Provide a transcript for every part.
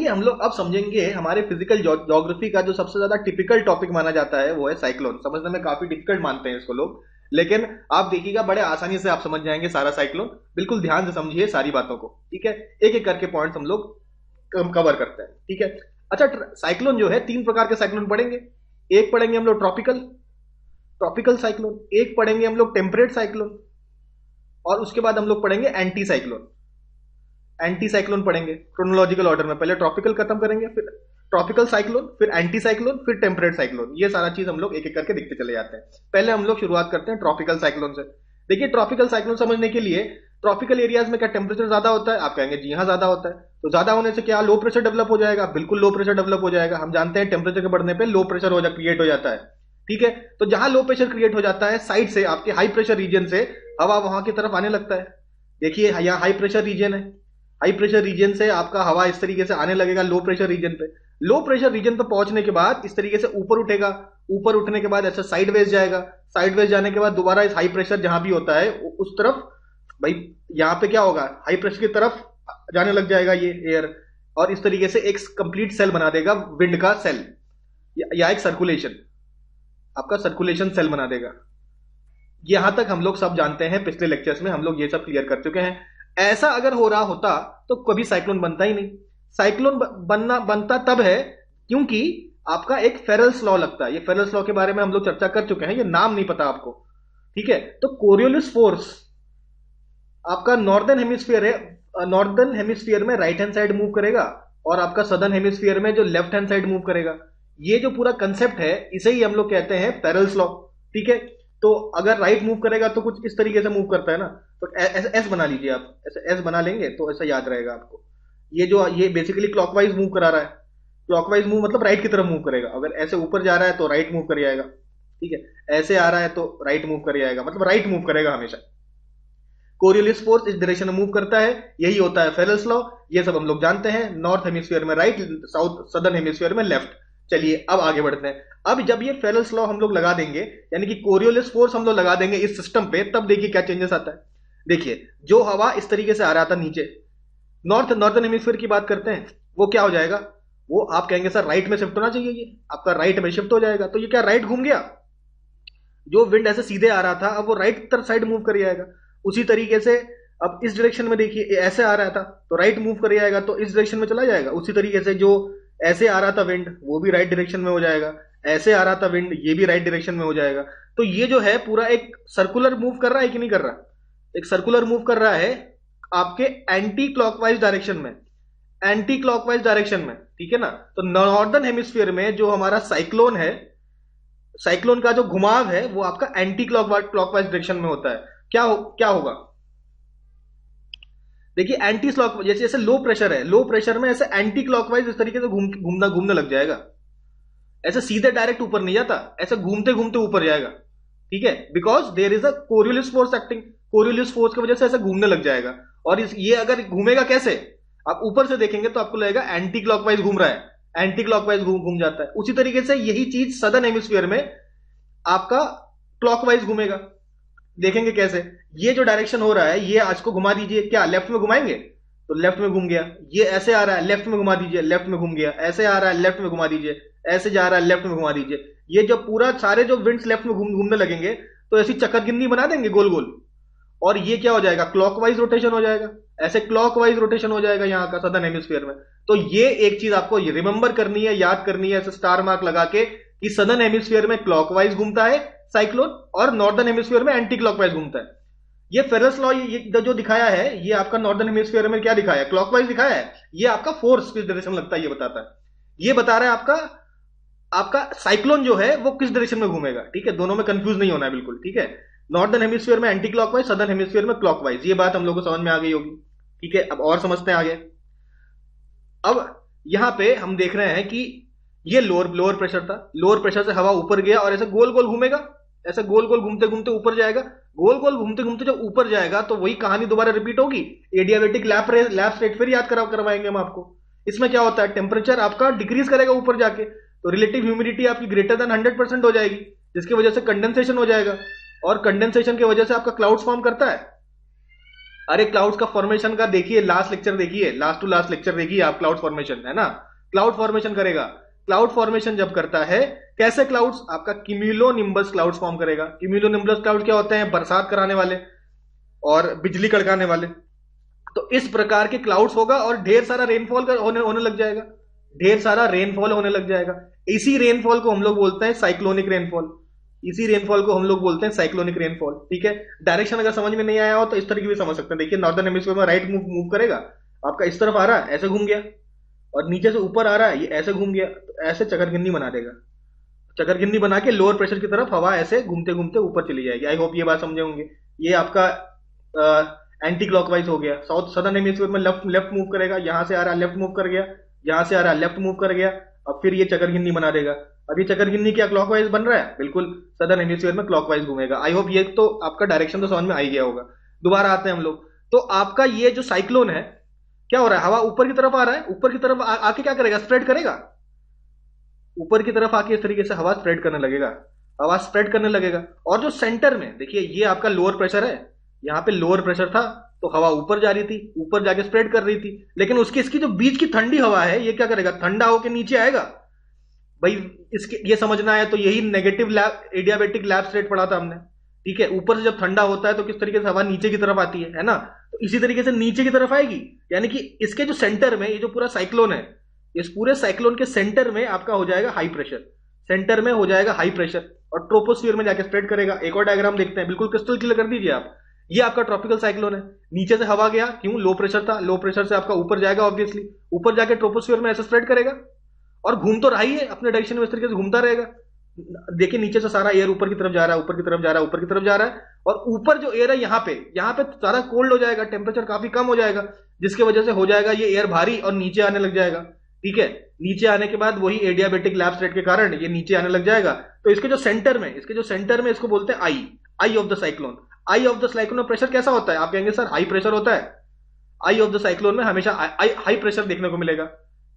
आइए हम लोग अब समझेंगे हमारे फिजिकल ज्योग्राफी का जो सबसे ज्यादा टिपिकल टॉपिक माना जाता है वो है साइक्लोन। समझने में काफी डिफिकल्ट मानते हैं इसको लोग, लेकिन आप देखिएगा बड़े आसानी से आप समझ जाएंगे सारा साइक्लोन। बिल्कुल ध्यान से समझिए सारी बातों को, ठीक है। एक एक करके पॉइंट्स हम लोग कवर करते हैं, ठीक है। अच्छा, साइक्लोन जो है तीन प्रकार के साइक्लोन पढ़ेंगे। एक पढ़ेंगे हम लोग ट्रॉपिकल ट्रॉपिकल साइक्लोन, एक पढ़ेंगे हम लोग टेम्परेट साइक्लोन, और उसके बाद हम लोग पढ़ेंगे एंटी साइक्लोन। एंटी साइक्लोन पढ़ेंगे क्रोनोलॉजिकल ऑर्डर में, पहले ट्रॉपिकल खत्म करेंगे, फिर ट्रॉपिकल साइक्लोन, फिर एंटी साइक्लोन, फिर टेम्परेट साइक्लोन। ये सारा चीज हम लोग एक एक करके देखते चले जाते हैं। पहले हम लोग शुरुआत करते हैं ट्रॉपिकल साइक्लोन से। देखिए, ट्रॉपिकल साइक्लोन समझने के लिए ट्रॉपिकल एरियाज में क्या टेम्परेचर ज्यादा होता है? आप कहेंगे जी हाँ ज्यादा होता है। तो ज्यादा होने से क्या लो प्रेशर डेवलप हो जाएगा? बिल्कुल लो प्रेशर डेवलप हो जाएगा। हम जानते हैं टेम्परेचर के बढ़ने पे लो प्रेशर क्रिएट हो जाता है, ठीक है। तो जहां लो प्रेशर क्रिएट हो जाता है, साइड से आपके हाई प्रेशर रीजन से हवा वहां की तरफ आने लगता है। देखिए यहाँ हाई प्रेशर रीजन है, हाई प्रेशर रीजन से आपका हवा इस तरीके से आने लगेगा लो प्रेशर रीजन पे। लो प्रेशर रीजन पे पहुंचने के बाद इस तरीके से ऊपर उठेगा, ऊपर उठने के बाद ऐसा साइडवेज जाएगा, साइडवेज जाने के बाद दोबारा इस हाई प्रेशर जहां भी होता है उस तरफ, भाई यहाँ पे क्या होगा, हाई प्रेशर की तरफ जाने लग जाएगा ये एयर, और इस तरीके से एक कंप्लीट सेल बना देगा विंड का सेल, या एक सर्कुलेशन, आपका सर्कुलेशन सेल बना देगा। यहां तक हम लोग सब जानते हैं, पिछले लेक्चर्स में हम लोग ये सब क्लियर कर चुके हैं। ऐसा अगर हो रहा होता तो कभी साइक्लोन बनता ही नहीं। साइक्लोन बनता तब है क्योंकि आपका एक फेरेल्स लॉ लगता है। ये फेरेल्स लॉ के बारे में हम लोग चर्चा कर चुके हैं, ये नाम नहीं पता आपको, ठीक है। तो कोरियोलिस फोर्स आपका नॉर्दर्न हेमिस्फीयर है, नॉर्दर्न हेमिस्फीयर में राइट हैंड साइड मूव करेगा, और आपका सदर्न हेमिस्फीयर में जो लेफ्ट हैंड साइड मूव करेगा। ये जो पूरा कंसेप्ट है इसे ही हम लोग कहते हैं फेरेल्स लॉ, ठीक है। तो अगर राइट मूव करेगा तो कुछ इस तरीके से मूव करता है ना, तो एस बना लीजिए आप, ऐसे एस बना लेंगे तो ऐसा याद रहेगा आपको। ये बेसिकली क्लॉकवाइज मूव करा रहा है। क्लॉकवाइज मूव मतलब राइट की तरफ मूव करेगा। अगर ऐसे ऊपर जा रहा है तो राइट मूव कर जाएगा, ठीक है। ऐसे आ रहा है तो राइट मूव कर जाएगा, मतलब राइट मूव करेगा हमेशा। कोरियोलिस फोर्स इस डायरेक्शन में मूव करता है, यही होता है फेरेल्स लॉ। ये सब हम लोग जानते हैं। नॉर्थ हेमिस्फीयर में राइट, साउथ सदर्न हेमिस्फीयर में लेफ्ट। चलिए अब आगे बढ़ते हैं। अब जब ये फेरेल्स लॉ हम लोग लगा देंगे, यानी कि कोरियोलिस फोर्स हम लोग लगा देंगे इस सिस्टम पे, तब देखिए क्या चेंजेस आता है। देखिए, जो हवा इस तरीके से आ रहा था नीचे, नॉर्दर्न हेमिस्फीयर की बात करते हैं, वो क्या हो जाएगा, वो आप कहेंगे सर राइट में शिफ्ट होना चाहिए, ये आपका राइट में शिफ्ट हो जाएगा। तो ये क्या राइट घूम गया? जो विंड ऐसे सीधे आ रहा था अब वो राइट तरफ साइड मूव कर जाएगा। उसी तरीके से अब इस डायरेक्शन में देखिए, ऐसे आ रहा था तो राइट मूव कर जाएगा, तो इस डायरेक्शन में चला जाएगा। उसी तरीके से जो ऐसे आ रहा था विंड, वो भी राइट डायरेक्शन में हो जाएगा। ऐसे आ रहा था विंड, ये भी राइट डायरेक्शन में हो जाएगा। तो ये जो है पूरा एक सर्कुलर मूव कर रहा है कि नहीं कर रहा? एक सर्कुलर मूव कर रहा है आपके एंटी क्लॉकवाइज डायरेक्शन में, एंटी क्लॉकवाइज डायरेक्शन में, ठीक है ना। तो नॉर्दर्न हेमिस्फीयर में जो हमारा साइक्लोन है, साइक्लोन का जो घुमाव है वो आपका एंटी क्लॉकवाइज डायरेक्शन में होता है। क्या होगा, देखिए एंटी क्लॉक, जैसे लो प्रेशर है, लो प्रेशर में ऐसे एंटी क्लॉकवाइज इस तरीके से घूमने लग जाएगा। ऐसे सीधे डायरेक्ट ऊपर नहीं जाता, ऐसे घूमते घूमते ऊपर जाएगा, ठीक है। Because there is a Coriolis force acting, Coriolis force की वजह से ऐसे घूमने लग जाएगा। और ये अगर घूमेगा कैसे, आप ऊपर से देखेंगे तो आपको लगेगा एंटी क्लॉकवाइज घूम रहा है, एंटी क्लॉकवाइज घूम जाता है। उसी तरीके से यही चीज सदर्न हेमिस्फीयर में आपका क्लॉकवाइज घूमेगा। देखेंगे कैसे, ये जो डायरेक्शन हो रहा है ये आज को घुमा दीजिए, क्या लेफ्ट में घुमाएंगे तो लेफ्ट में घूम गया। ये ऐसे आ रहा है, लेफ्ट में घुमा दीजिए, लेफ्ट में घूम गया। ऐसे आ रहा है, लेफ्ट में घुमा दीजिए, ऐसे जा रहा है, लेफ्ट में घुमा दीजिए। ये जो पूरा सारे जो विंड्स लेफ्ट में घूमने लगेंगे तो ऐसी चक्करगिन्नी बना देंगे गोल गोल, और ये क्या हो जाएगा, क्लॉकवाइज रोटेशन हो जाएगा। ऐसे क्लॉकवाइज रोटेशन हो जाएगा यहाँ का सदर्न हेमिस्फीयर में। तो ये एक चीज आपको रिमेंबर करनी है, याद करनी है, ऐसे स्टार मार्क लगा के कि सदर्न हेमिस्फीयर में क्लॉकवाइज घूमता है साइक्लोन, और नॉर्दर्न हेमिस्फीयर में एंटी क्लॉकवाइज घूमता है। ये फेरेल्स लॉ जो दिखाया है, ये आपका नॉर्दर्न हेमिस्फीयर में क्या दिखाया है, क्लॉकवाइज दिखाया है। ये आपका फोर्स किस डायरेक्शन लगता है ये बताता है। ये बता रहा है आपका साइक्लोन जो है वो किस डायरेक्शन में घूमेगा, ठीक है। दोनों में कंफ्यूज नहीं होना है बिल्कुल, ठीक है। नॉर्दर्न हेमिस्फीयर में एंटी क्लॉकवाइज, सदर्न हेमिस्फीयर में क्लॉकवाइज। ये बात हम लोग को समझ में आ गई होगी, ठीक है। अब और समझते हैं आगे। अब यहां पे हम देख रहे हैं कि ये लोअर प्रेशर था, लोअर प्रेशर से हवा ऊपर गया और ऐसे गोल गोल घूमेगा, ऐसे गोल गोल घूमते घूमते ऊपर जाएगा। गोल गोल घूमते घूमते जब ऊपर जाएगा तो वही कहानी दोबारा रिपीट होगी। एडियाबेटिक लैप स्टेट फिर याद करवाएंगे हम आपको। इसमें क्या होता है, टेम्परेचर आपका डिक्रीज करेगा ऊपर जाके, तो रिलेटिव ह्यूमिडिटी आपकी ग्रेटर देन 100% हो जाएगी, जिसकी वजह से कंडेंसेशन हो जाएगा, और कंडेंसेशन की वजह से आपका क्लाउड्स फॉर्म करता है। अरे क्लाउड्स का फॉर्मेशन का देखिए, लास्ट लेक्चर देखिए, लास्ट टू लास्ट लेक्चर देखिए आप, क्लाउड फॉर्मेशन है ना, क्लाउड फॉर्मेशन करेगा। क्लाउड फॉर्मेशन जब करता है, कैसे क्लाउड्स, आपका क्यूमुलोनिम्बस क्लाउड्स फॉर्म करेगा। क्यूमुलोनिम्बस क्लाउड क्या होते हैं, बरसात कराने वाले और बिजली कड़काने वाले। तो इस प्रकार के क्लाउड्स होगा और ढेर सारा रेनफॉल होने लग जाएगा, ढेर सारा रेनफॉल होने लग जाएगा। इसी रेनफॉल को हम लोग बोलते हैं साइक्लोनिक रेनफॉल, इसी रेनफॉल को हम लोग बोलते हैं साइक्लोनिक रेनफॉल। ठीक है, डायरेक्शन अगर समझ में नहीं आया हो तो इस तरीके भी समझ सकते हैं। देखिए नॉर्दर्न हेमिस्फीयर में राइट मूव करेगा, आपका इस तरफ आ रहा है ऐसे घूम गया, और नीचे से ऊपर आ रहा है ये ऐसे घूम गया, तो ऐसे चकरगिन्नी बना देगा। चकरगिन्नी बना के लोअर प्रेशर की तरफ हवा ऐसे घूमते घूमते ऊपर चली जाएगी। आई होप ये बात समझे होंगे। ये आपका एंटी क्लॉकवाइज हो गया। साउथ सदर्न हेमिस्फीयर में लेफ्ट लेफ्ट मूव करेगा, यहां से आ रहा है लेफ्ट मूव कर गया, यहां से आ रहा है लेफ्ट मूव कर गया, अब फिर ये चकरगिन्नी बना देगा। अब ये चकरगिन्नी क्या क्लॉकवाइज बन रहा है, बिल्कुल सदर्न हेमिस्फीयर में क्लॉकवाइज घूमेगा। आई होप ये तो आपका डायरेक्शन तो समझ में आ ही गया होगा। दोबारा आते हैं हम लोग। तो आपका ये जो साइक्लोन है, क्या हो रहा है, हवा ऊपर की तरफ आ रहा है, ऊपर की तरफ आके क्या करेगा, स्प्रेड करेगा। ऊपर की तरफ आके इस तरीके से हवा स्प्रेड करने लगेगा, हवा स्प्रेड करने लगेगा। और जो सेंटर में देखिए, ये आपका लोअर प्रेशर है, यहां पे लोअर प्रेशर था तो हवा ऊपर जा रही थी, ऊपर जाके स्प्रेड कर रही थी। लेकिन उसकी इसकी जो बीच की ठंडी हवा है, ये क्या करेगा, ठंडा होके नीचे आएगा। भाई इसके ये समझना है तो यही negative lab adiabatic lab state पढ़ा था हमने। ठीक है, ऊपर से जब ठंडा होता है तो किस तरीके से हवा नीचे की तरफ आती है ना, तो इसी तरीके से नीचे की तरफ आएगी। यानी कि इसके जो सेंटर में ये जो पूरा साइक्लोन है, इस पूरे साइक्लोन के सेंटर में आपका हो जाएगा हाई प्रेशर, सेंटर में हो जाएगा हाई प्रेशर और ट्रोपोस्फीयर में जाके स्प्रेड करेगा। एक और डायग्राम देखते हैं, बिल्कुल क्रिस्टल क्लियर कर दीजिए आप। ये आपका ट्रॉपिकल साइक्लोन है, नीचे से हवा गया, क्यों, लो प्रेशर था, लो प्रेशर से आपका ऊपर जाएगा, ऑब्वियसली ऊपर जाके ट्रोपोस्फीयर में ऐसे स्प्रेड करेगा और घूम तो रहा ही है अपने डायरेक्शन में, इस तरीके से घूमता रहेगा। देखिए नीचे से सारा एयर ऊपर की तरफ जा रहा है, ऊपर की तरफ जा रहा है, ऊपर की तरफ जा रहा है, और ऊपर जो एयर है यहाँ पे सारा कोल्ड हो जाएगा, टेम्परेचर काफी कम हो जाएगा, जिसकी वजह से हो जाएगा ये एयर भारी और नीचे आने लग जाएगा। ठीक है, नीचे आने के बाद वही एडियाबेटिक लैब स्टेट के कारण ये नीचे आने लग जाएगा। तो इसके जो सेंटर में इसको बोलते हैं eye of the cyclone. Eye of the cyclone में प्रेशर कैसा होता है, आप कहेंगे सर हाई प्रेशर होता है। आई ऑफ द साइक्लोन में हमेशा हाई प्रेशर देखने को मिलेगा।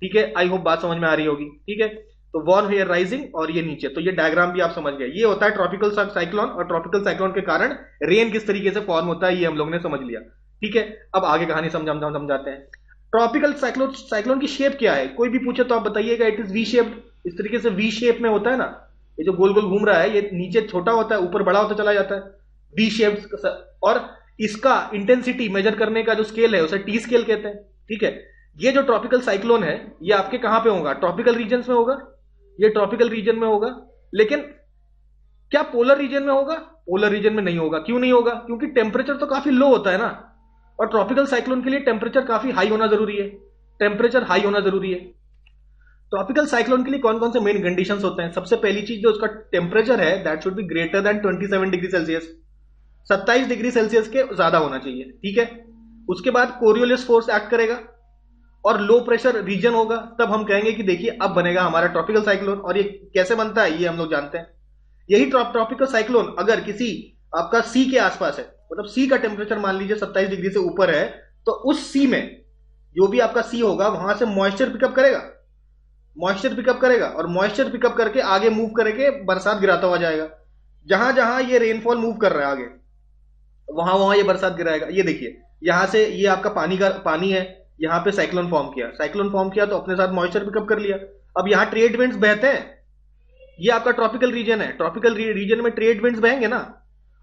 ठीक है, आई होप बात समझ में आ रही होगी। ठीक है, तो वार्म एयर राइजिंग और ये नीचे, तो ये डायग्राम भी आप समझ गए। ये होता है ट्रॉपिकल साइक्लोन, और ट्रॉपिकल साइक्लोन के कारण रेन किस तरीके से फॉर्म होता है ये हम लोग ने समझ लिया। ठीक है, अब आगे कहानी समझाते हैं। ट्रॉपिकल साइक्लोन की शेप क्या है, कोई भी पूछे तो आप बताइएगा। इट इज वी शेप्ड, इस तरीके से वी शेप में होता है ना, ये जो गोल गोल घूम रहा है, ये नीचे छोटा होता है, ऊपर बड़ा होता चला जाता है, वी शेप्ड। और इसका इंटेंसिटी मेजर करने का जो स्केल है उसे टी स्केल कहते हैं। ठीक है, ये जो ट्रॉपिकल साइक्लोन है ये आपके कहां पे होगा, ट्रॉपिकल रीजन में होगा, ये ट्रॉपिकल रीजन में होगा। लेकिन क्या पोलर रीजन में होगा, पोलर रीजन में नहीं होगा। क्यों नहीं होगा, क्योंकि टेम्परेचर तो काफी लो होता है ना, और ट्रॉपिकल साइक्लोन के लिए टेम्परेचर काफी हाई होना जरूरी है, टेम्परेचर हाई होना जरूरी है। ट्रॉपिकल साइक्लोन के लिए कौन कौन से मेन कंडीशंस होते हैं, सबसे पहली चीज जो उसका टेम्परेचर है that should be greater than 27 degree Celsius, 27 degree Celsius के ज्यादा होना चाहिए। ठीक है, उसके बाद कोरियोलिस फोर्स एक्ट करेगा और लो प्रेशर रीजन होगा, तब हम कहेंगे कि देखिए अब बनेगा हमारा ट्रॉपिकल साइक्लोन। और ये कैसे बनता है ये हम लोग जानते हैं। यही ट्रॉपिकल साइक्लोन अगर किसी आपका सी के आसपास है, मतलब सी का टेम्परेचर मान लीजिए 27 डिग्री से ऊपर है, तो उस सी में जो भी आपका सी होगा वहां से मॉइस्चर पिकअप करेगा, मॉइस्चर पिकअप करेगा, और मॉइस्चर पिकअप करके आगे मूव करके बरसात गिराता हुआ जाएगा। जहां जहां ये रेनफॉल मूव कर रहा है आगे, वहां वहां ये बरसात गिराएगा। ये देखिए यहां से ये आपका पानी है, यहां पे साइक्लोन फॉर्म किया तो अपने साथ मॉइस्चर पिकअप कर लिया। अब यहां ट्रेड विंड्स बहते हैं, ये आपका ट्रॉपिकल रीजन है, ट्रॉपिकल रीजन में ट्रेड विंड्स बहेंगे ना,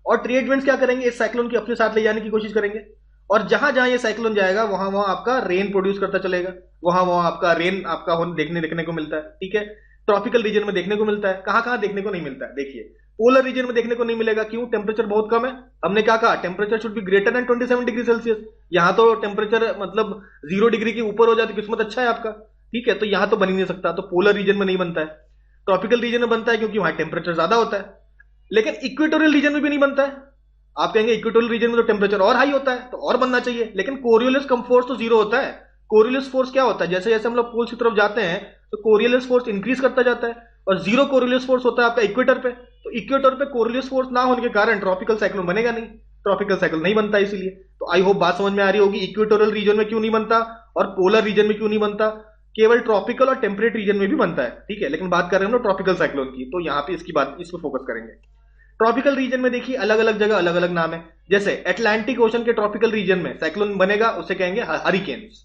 और ट्रेड विंड्स क्या करेंगे, इस साइक्लोन की अपने साथ ले जाने की कोशिश करेंगे, और जहां जहां ये साइक्लोन जाएगा वहां वहां आपका रेन प्रोड्यूस करता चलेगा, वहां वहां आपका रेन आपका देखने को मिलता है। ठीक है, ट्रॉपिकल रीजन में देखने को मिलता है। कहां कहां देखने को नहीं मिलता है, देखिए पोलर रीजन में देखने को नहीं मिलेगा। क्यों, टेम्परेचर बहुत कम है। हमने क्या कहा, temperature should be greater than 27 degree Celsius. यहां तो टेम्परेचर मतलब 0 डिग्री के ऊपर हो जाती, किस्मत अच्छा है आपका। ठीक है, तो यहां तो बन ही नहीं सकता, तो पोलर रीजन में नहीं बनता है। ट्रॉपिकल रीजन में बनता है क्योंकि वहां टेम्परेचर ज्यादा होता है। लेकिन इक्वेटोरियल रीजन में भी नहीं बनता है। आप कहेंगे इक्वेटोरियल रीजन में तो टेम्परेचर और हाई होता है, तो और बनना चाहिए, लेकिन कोरियोलिस फोर्स तो 0 होता है। कोरियोलिस फोर्स क्या होता है, जैसे जैसे हम लोग पोल्स की तरफ जाते हैं तो कोरियोलिस फोर्स इंक्रीज करता जाता है, और 0 कोरियोलिस फोर्स होता है आपका इक्वेटर पे। तो इक्वेटर पे कोरियोलिस फोर्स ना होने के कारण ट्रॉपिकल साइक्लोन बनेगा नहीं, ट्रॉपिकल साइक्लोन नहीं बनता इसीलिए। तो आई होप बात समझ में आ रही होगी, इक्वेटोरियल रीजन में क्यों नहीं बनता और पोलर रीजन में क्यों नहीं बनता, केवल ट्रॉपिकल और टेम्परेट रीजन में भी बनता है। ठीक है, लेकिन बात कर रहे हैं हम लोग ट्रॉपिकल साइक्लोन की, तो यहां पे इसकी बात इस पर फोकस करेंगे। ट्रॉपिकल रीजन में देखिए अलग अलग जगह अलग अलग नाम है। जैसे अटलांटिक ओशन के ट्रॉपिकल रीजन में साइक्लोन बनेगा, उसे कहेंगे हरिकेन्स,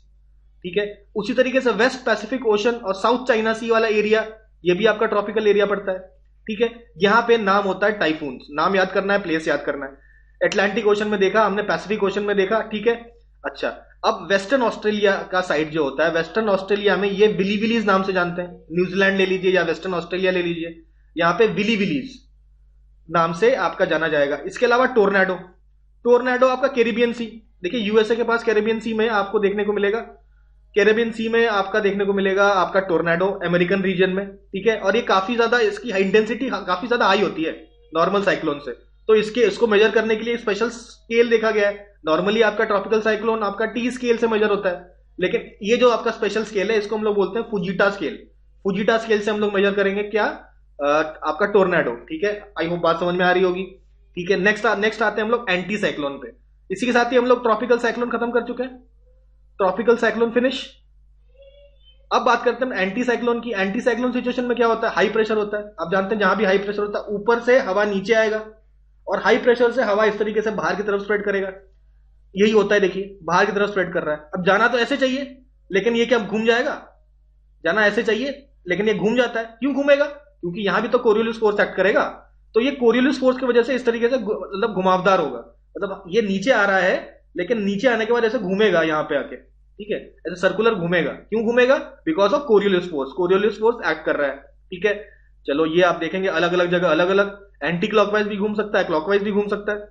ठीक है। उसी तरीके से वेस्ट पैसिफिक ओशन और साउथ चाइना सी वाला एरिया, ये भी आपका ट्रॉपिकल एरिया पड़ता है, ठीक है। यहां पे नाम होता है टाइफून, नाम याद करना है, प्लेस याद करना है। अटलांटिक ओशन में देखा हमने, पैसिफिक ओशन में देखा, ठीक है। अच्छा, अब वेस्टर्न ऑस्ट्रेलिया का साइड जो होता है, वेस्टर्न ऑस्ट्रेलिया में ये विली विलीज नाम से जानते हैं। न्यूजीलैंड ले लीजिए या वेस्टर्न ऑस्ट्रेलिया ले लीजिए, यहां पे विली विलीज नाम से आपका जाना जाएगा। इसके अलावा टोर्नाडो, टोर्नाडो आपका कैरिबियन सी, देखिए यूएसए के पास कैरिबियन सी में आपको देखने को मिलेगा, कैरिबियन सी में आपका देखने को मिलेगा आपका टोर्नाडो अमेरिकन रीजन में, ठीक है। और ये काफी ज्यादा, इसकी इंटेंसिटी काफी ज्यादा हाई होती है नॉर्मल साइक्लोन से, तो इसको मेजर करने के लिए स्पेशल स्केल देखा गया है। नॉर्मली आपका ट्रॉपिकल साइक्लोन आपका टी स्केल से मेजर होता है, लेकिन ये जो आपका स्पेशल स्केल है इसको हम लोग बोलते हैं फुजीटा स्केल। फुजीटा स्केल से हम लोग मेजर करेंगे क्या, आपका टोर्नाडो, ठीक है। आई होप बात समझ में आ रही होगी, ठीक है। नेक्स्ट आते हैं हम लोग एंटी साइक्लोन पे। इसी के साथ ही हम लोग ट्रॉपिकल साइक्लोन खत्म कर चुके हैं, ट्रॉपिकल साइक्लोन फिनिश। अब बात करते हैं एंटी साइक्लोन की। एंटी साइक्लोन सिचुएशन में क्या होता है, हाई प्रेशर होता है। आप जानते हैं जहां भी हाई प्रेशर होता है ऊपर से हवा नीचे आएगा और हाई प्रेशर से हवा इस तरीके से बाहर की तरफ स्प्रेड करेगा, यही होता है। देखिए बाहर की तरफ स्प्रेड कर रहा है। अब जाना तो ऐसे चाहिए, लेकिन ये क्या घूम जाएगा, जाना ऐसे चाहिए लेकिन ये घूम जाता है। क्यों घूमेगा, क्योंकि यहां भी तो कोरियोलिस फोर्स एक्ट करेगा, तो ये कोरियोलिस फोर्स की वजह से इस तरीके से मतलब घुमावदार होगा। मतलब ये नीचे आ रहा है लेकिन नीचे आने के बाद ऐसे घूमेगा यहाँ पे आके, ठीक है, ऐसे सर्कुलर घूमेगा। क्यों घूमेगा, because of Coriolis force, Coriolis force act कर रहा है, ठीक है। चलो ये आप देखेंगे अलग अलग जगह अलग अलग, एंटी क्लॉकवाइज भी घूम सकता है, क्लॉकवाइज भी घूम सकता है।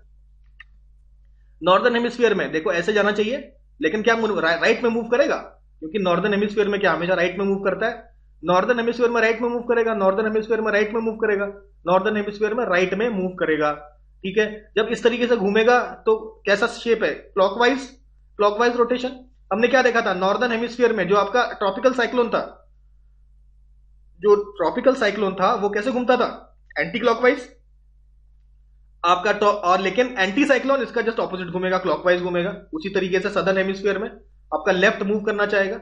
नॉर्दर्न हेमिस्फीयर में देखो ऐसे जाना चाहिए, लेकिन क्या राइट में मूव करेगा, क्योंकि नॉर्दर्न हेमिस्फीयर में क्या हमेशा राइट में मूव करता है। नॉर्दर्न हेमिस्फीयर में राइट में मूव करेगा, नॉर्दर्न हेमिस्फीयर में राइट में मूव करेगा, नॉर्दर्न हेमिस्फीयर में राइट में मूव करेगा, ठीक है। जब इस तरीके से घूमेगा तो कैसा शेप है, क्लॉकवाइज, क्लॉकवाइज रोटेशन। हमने क्या देखा था नॉर्दर्न हेमिस्फीयर में, जो आपका ट्रॉपिकल साइक्लोन था, जो ट्रॉपिकल साइक्लोन था वो कैसे घूमता था, एंटी क्लॉकवाइज आपका और लेकिन एंटी साइक्लोन इसका जस्ट ऑपोजिट घूमेगा, क्लॉकवाइज घूमेगा। उसी तरीके से सदर्न हेमिस्फीयर में आपका लेफ्ट मूव करना चाहेगा,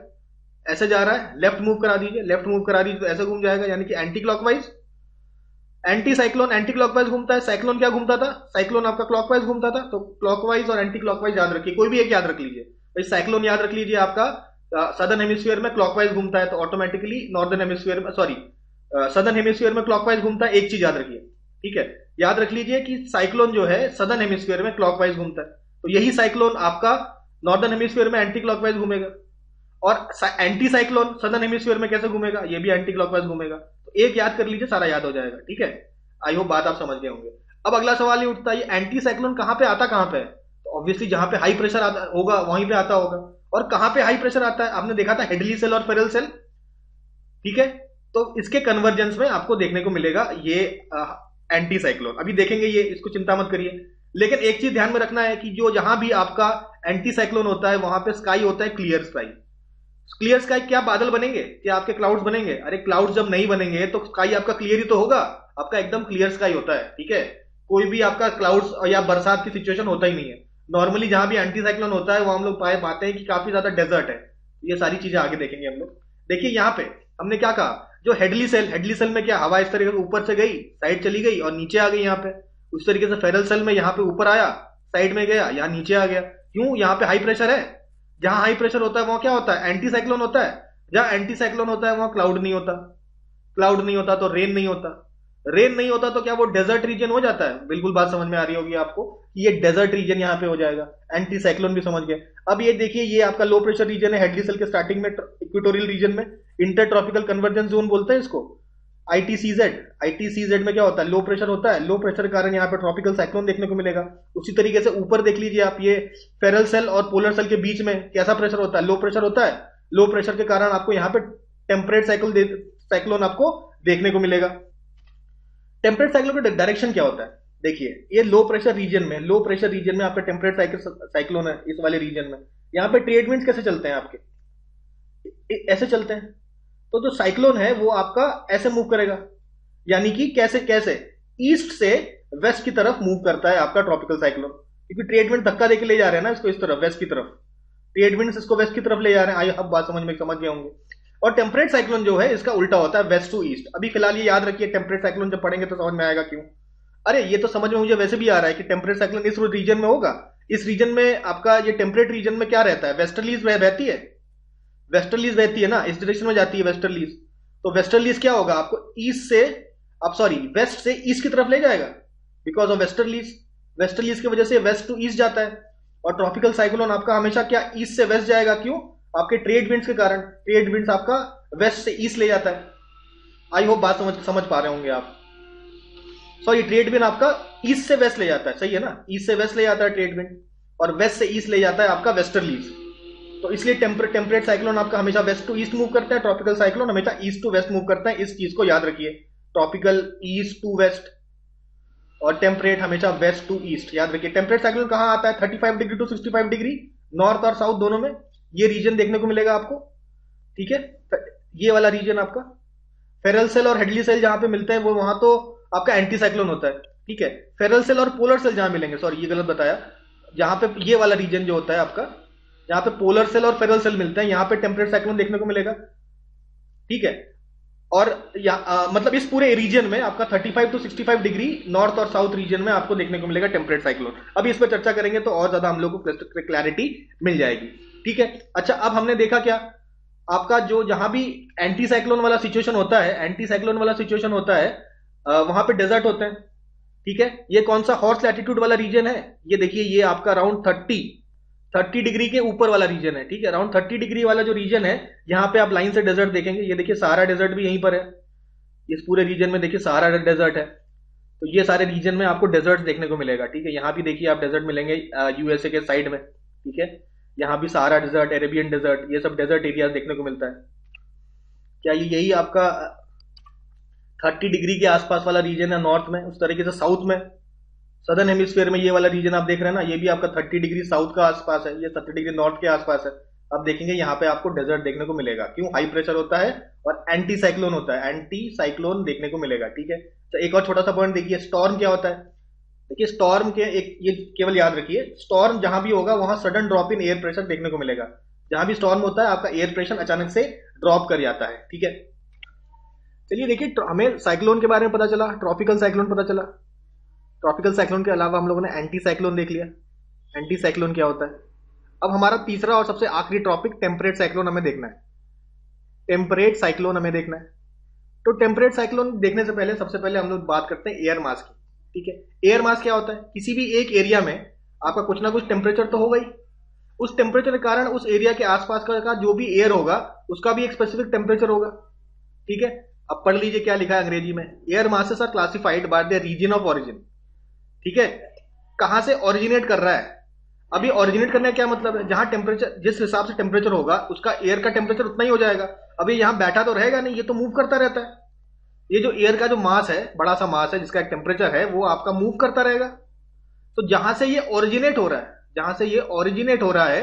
ऐसे जा रहा है, लेफ्ट मूव करा दीजिए, लेफ्ट मूव करा दीजिए तो ऐसे घूम जाएगा, यानी कि anti clockwise. Anti cyclone anti clockwise घूमता है, साइक्लोन क्या घूमता था, साइक्लोन आपका क्लॉकवाइज घूमता था। तो क्लॉकवाइज और एंटी क्लॉकवाइज याद रखिए, कोई भी एक याद रख लीजिए भाई। साइक्लोन याद रख लीजिए आपका सदर्न हेमिस्फीयर में क्लॉकवाइज घूमता है, तो ऑटोमेटिकली नॉर्दर्न हेमिस्फीयर में, सॉरी सदर्न हेमिस्फीयर में क्लॉकवाइज घूमता है। एक चीज याद रखिए, ठीक है, याद रख लीजिए कि साइक्लोन जो है सदर्न हेमिस्फीयर में क्लॉकवाइज घूमता है, तो यही साइक्लोन आपका नॉर्दर्न हेमिस्फीयर में एंटी क्लॉकवाइज घूमेगा। और एंटी साइक्लोन सदर्न हेमिस्फीयर में कैसे घूमेगा, ये भी एंटी क्लॉकवाइज घूमेगा। तो एक याद कर लीजिए, सारा याद हो जाएगा, ठीक है। आई होप बात आप समझ गए होंगे। अब अगला सवाल ये उठता है, ये एंटी साइक्लोन कहां पे आता, कहां पे है, तो ऑब्वियसली जहां पे हाई प्रेशर होगा वहीं पे आता होगा। और कहां पे हाई प्रेशर आता है, आपने देखा था हेडली सेल और फेरल सेल, ठीक है। तो इसके कन्वर्जेंस में आपको देखने को मिलेगा ये एंटी साइक्लोन। अभी देखेंगे ये, इसको चिंता मत करिए, लेकिन एक चीज ध्यान में रखना है कि जो जहां भी आपका एंटी साइक्लोन होता है वहां पे स्काई होता है क्लियर स्काई। क्लियर स्काई, क्या बादल बनेंगे, क्या आपके क्लाउड्स बनेंगे, अरे क्लाउड्स जब नहीं बनेंगे तो स्काई आपका क्लियर ही तो होगा, आपका एकदम क्लियर स्काई होता है, ठीक है। कोई भी आपका क्लाउड्स या बरसात की सिचुएशन होता ही नहीं है। नॉर्मली जहां भी एंटी साइक्लोन होता है वो हम लोग पाते हैं कि काफी ज्यादा डेजर्ट है। ये सारी चीजें आगे देखेंगे हम लोग। देखिए यहाँ पे हमने क्या कहा, जो हेडली सेल, हेडली सेल में क्या हवा इस तरीके से ऊपर से गई, साइड चली गई और नीचे आ गई यहाँ पे। उस तरीके से फेरल सेल में यहाँ पे ऊपर आया, साइड में गया, यहाँ नीचे आ गया। क्यों, यहाँ पे हाई प्रेशर है, जहां हाई प्रेशर होता है वहां क्या होता है, एंटी साइक्लोन होता है। जहां एंटी साइक्लोन होता है वहां क्लाउड नहीं होता, क्लाउड नहीं होता तो रेन नहीं होता, रेन नहीं होता तो क्या वो डेजर्ट रीजन हो जाता है। बिल्कुल बात समझ में आ रही होगी आपको कि ये डेजर्ट रीजन यहाँ पे हो जाएगा। एंटी साइक्लोन भी समझ गए। अब ये देखिए, ये आपका लो प्रेशर रीजन है हेडली सेल के स्टार्टिंग में, इक्वेटोरियल रीजन में, इंटर ट्रॉपिकल कन्वर्जेंस जोन बोलते हैं इसको, आईटीसीजेड। आईटीसीजेड में क्या होता है, लो प्रेशर होता है, लो प्रेशर के कारण यहाँ पे ट्रॉपिकल साइक्लोन देखने को मिलेगा। उसी तरीके से ऊपर देख लीजिए आप, ये फेरल सेल और पोलर सेल के बीच में कैसा प्रेशर होता है, लो प्रेशर होता है। लो प्रेशर के कारण आपको यहाँ पे टेम्परेट साइक्लोन आपको देखने को मिलेगा। टेम्परेट साइक्लोन का डायरेक्शन क्या होता है, देखिए ये लो प्रेशर रीजन में, लो प्रेशर रीजन में आपका टेम्परेट साइक्लोन है इस वाले रीजन में। यहाँ पे ट्रेड विंड्स कैसे चलते हैं आपके, ऐसे चलते हैं। तो जो साइक्लोन है वो आपका ऐसे मूव करेगा, यानी कि कैसे कैसे ईस्ट से वेस्ट की तरफ मूव करता है आपका ट्रॉपिकल साइक्लोन, क्योंकि ट्रेड विंड धक्का देके ले जा रहे हैं ना इसको इस तरफ, वेस्ट की तरफ। ट्रेड विंड्स इसको वेस्ट की तरफ ले जा रहे हैं। आई अब बात समझ गए होंगे। और टेम्परेट साइक्लोन जो है इसका उल्टा होता है, वेस्ट टू ईस्ट। अभी फिलहाल ये याद रखिए, टेम्परेट साइक्लोन जब पढ़ेंगे तो समझ में आएगा क्यों। अरे ये तो समझ में मुझे वैसे भी आ रहा है कि टेम्परेट साइक्लोन इस रीजन में होगा। इस रीजन में आपका ये टेम्परेट रीजन में क्या रहता है, वेस्टर्लीज बहती है, वेस्टर्लीज बहती है ना, इस डायरेक्शन में जाती है वेस्टर्लीज। तो वेस्टर्लीज क्या होगा, आपको ईस्ट से, आप सॉरी वेस्ट से ईस्ट की तरफ ले जाएगा बिकॉज ऑफ वेस्टर्लीज। वेस्टर्लीज की वजह से वेस्ट टू ईस्ट जाता है। और ट्रॉपिकल साइक्लोन आपका हमेशा क्या ईस्ट से वेस्ट जाएगा, क्यों, आपके ट्रेड विंड्स के कारण। ट्रेड विंड्स आपका वेस्ट से ईस्ट ले जाता है। आई होप बात समझ पा रहे होंगे आप। सॉरी, ट्रेड विंड आपका ईस्ट से वेस्ट ले जाता है, सही है ना, ईस्ट से वेस्ट ले जाता है ट्रेड विंड, और वेस्ट से ईस्ट ले जाता है आपका वेस्टर्लीज। तो इसलिए टेम्परेट साइक्लोन आपका हमेशा वेस्ट टू ईस्ट मूव करता है, ट्रॉपिकल साइक्लोन हमेशा ईस्ट टू वेस्ट मूव करता है। इस चीज को याद रखिए, ट्रॉपिकल ईस्ट टू वेस्ट और टेम्परेट हमेशा वेस्ट टू ईस्ट, याद रखिए। टेम्परेट साइक्लोन कहां आता है, 35 डिग्री टू 65 डिग्री, नॉर्थ और साउथ दोनों में ये रीजन देखने को मिलेगा आपको, ठीक है। ये वाला रीजन आपका फेरल सेल और हेडली सेल जहां पे मिलते हैं वो वहां तो आपका एंटी साइक्लोन होता है, ठीक है। फेरल सेल और पोलर सेल जहां मिलेंगे, सॉरी ये गलत बताया, जहां पे ये वाला रीजन जो होता है आपका, जहां पे पोलर सेल और फेरल सेल मिलते हैं, यहां पे टेम्परेट साइक्लोन देखने को मिलेगा, ठीक है। और मतलब इस पूरे रीजन में आपका 35 टू 65 डिग्री नॉर्थ और साउथ रीजन में आपको देखने को मिलेगा टेम्परेट साइक्लोन। अभी इस पर चर्चा करेंगे तो और ज्यादा हम लोग को क्लैरिटी मिल जाएगी, ठीक है। अच्छा, अब हमने देखा क्या, आपका जो जहां भी एंटी साइक्लोन वाला सिचुएशन होता है, एंटी साइक्लोन वाला सिचुएशन होता है, वहां पे डेजर्ट होते हैं, ठीक है। ये कौन सा हॉर्स लैटिट्यूड वाला रीजन है, ये देखिए, ये आपका अराउंड 30 डिग्री के ऊपर वाला रीजन है, ठीक है। अराउंड 30 डिग्री वाला जो रीजन है, यहां पे आप लाइन से डेजर्ट देखेंगे, ये देखिए सहारा डेजर्ट भी यहीं पर है, इस पूरे रीजन में देखिए सहारा डेजर्ट है। तो ये सारे रीजन में आपको डेजर्ट देखने को मिलेगा, ठीक है। यहाँ भी देखिए आप डेजर्ट मिलेंगे यूएसए के साइड में, ठीक है। यहाँ भी सहारा डेजर्ट, अरेबियन डेजर्ट, ये सब डेजर्ट एरिया देखने को मिलता है। क्या ये यही आपका 30 डिग्री के आसपास वाला रीजन है नॉर्थ में, उस तरीके से साउथ में, सदर्न हेमिस्फीयर में ये वाला रीजन आप देख रहे हैं ना, ये भी आपका 30 डिग्री साउथ का आसपास है, ये 30 डिग्री नॉर्थ के आसपास है। अब देखेंगे यहाँ पे आपको डेजर्ट देखने को मिलेगा, क्यों, हाई प्रेशर होता है और एंटी साइक्लोन होता है, एंटी साइक्लोन देखने को मिलेगा, ठीक है। तो एक और छोटा सा पॉइंट देखिए, स्टॉर्म क्या होता है। देखिए स्टॉर्म के एक, ये केवल याद रखिए, स्टॉर्म जहां भी होगा वहां sudden drop in air pressure देखने को मिलेगा। जहां भी स्टॉर्म होता है आपका एयर प्रेशर अचानक से ड्रॉप कर जाता है, ठीक है। चलिए देखिए, हमें साइक्लोन के बारे में पता चला, ट्रॉपिकल साइक्लोन पता चला। ट्रॉपिकल साइक्लोन के अलावा हम लोगों ने एंटी साइक्लोन देख लिया, एंटी साइक्लोन क्या होता है। अब हमारा तीसरा और सबसे आखिरी टॉपिक टेम्परेट साइक्लोन हमें देखना है। टेम्परेट साइक्लोन हमें देखना है। तो टेम्परेट साइक्लोन देखने से पहले सबसे पहले हम लोग बात करते हैं एयर मास की, ठीक है। एयर मास क्या होता है, किसी भी एक एरिया में आपका कुछ ना कुछ टेम्परेचर तो होगा ही, उस टेम्परेचर के कारण उस एरिया के आसपास का जो भी एयर होगा उसका भी एक स्पेसिफिक टेम्परेचर होगा, ठीक है। अब पढ़ लीजिए क्या लिखा है अंग्रेजी में, air masses are classified by the region of origin, ठीक है, कहां से ओरिजिनेट कर रहा है। अभी ओरिजिनेट करने का क्या मतलब है, जहां टेम्परेचर, जिस हिसाब से टेम्परेचर होगा उसका एयर का टेम्परेचर उतना ही हो जाएगा। अभी यहां बैठा तो रहेगा नहीं, ये तो मूव करता रहता है। ये जो एयर का जो मास है, बड़ा सा मास है जिसका एक टेम्परेचर है, वो आपका मूव करता रहेगा। तो जहां से ये ओरिजिनेट हो रहा है, जहां से ये ओरिजिनेट हो रहा है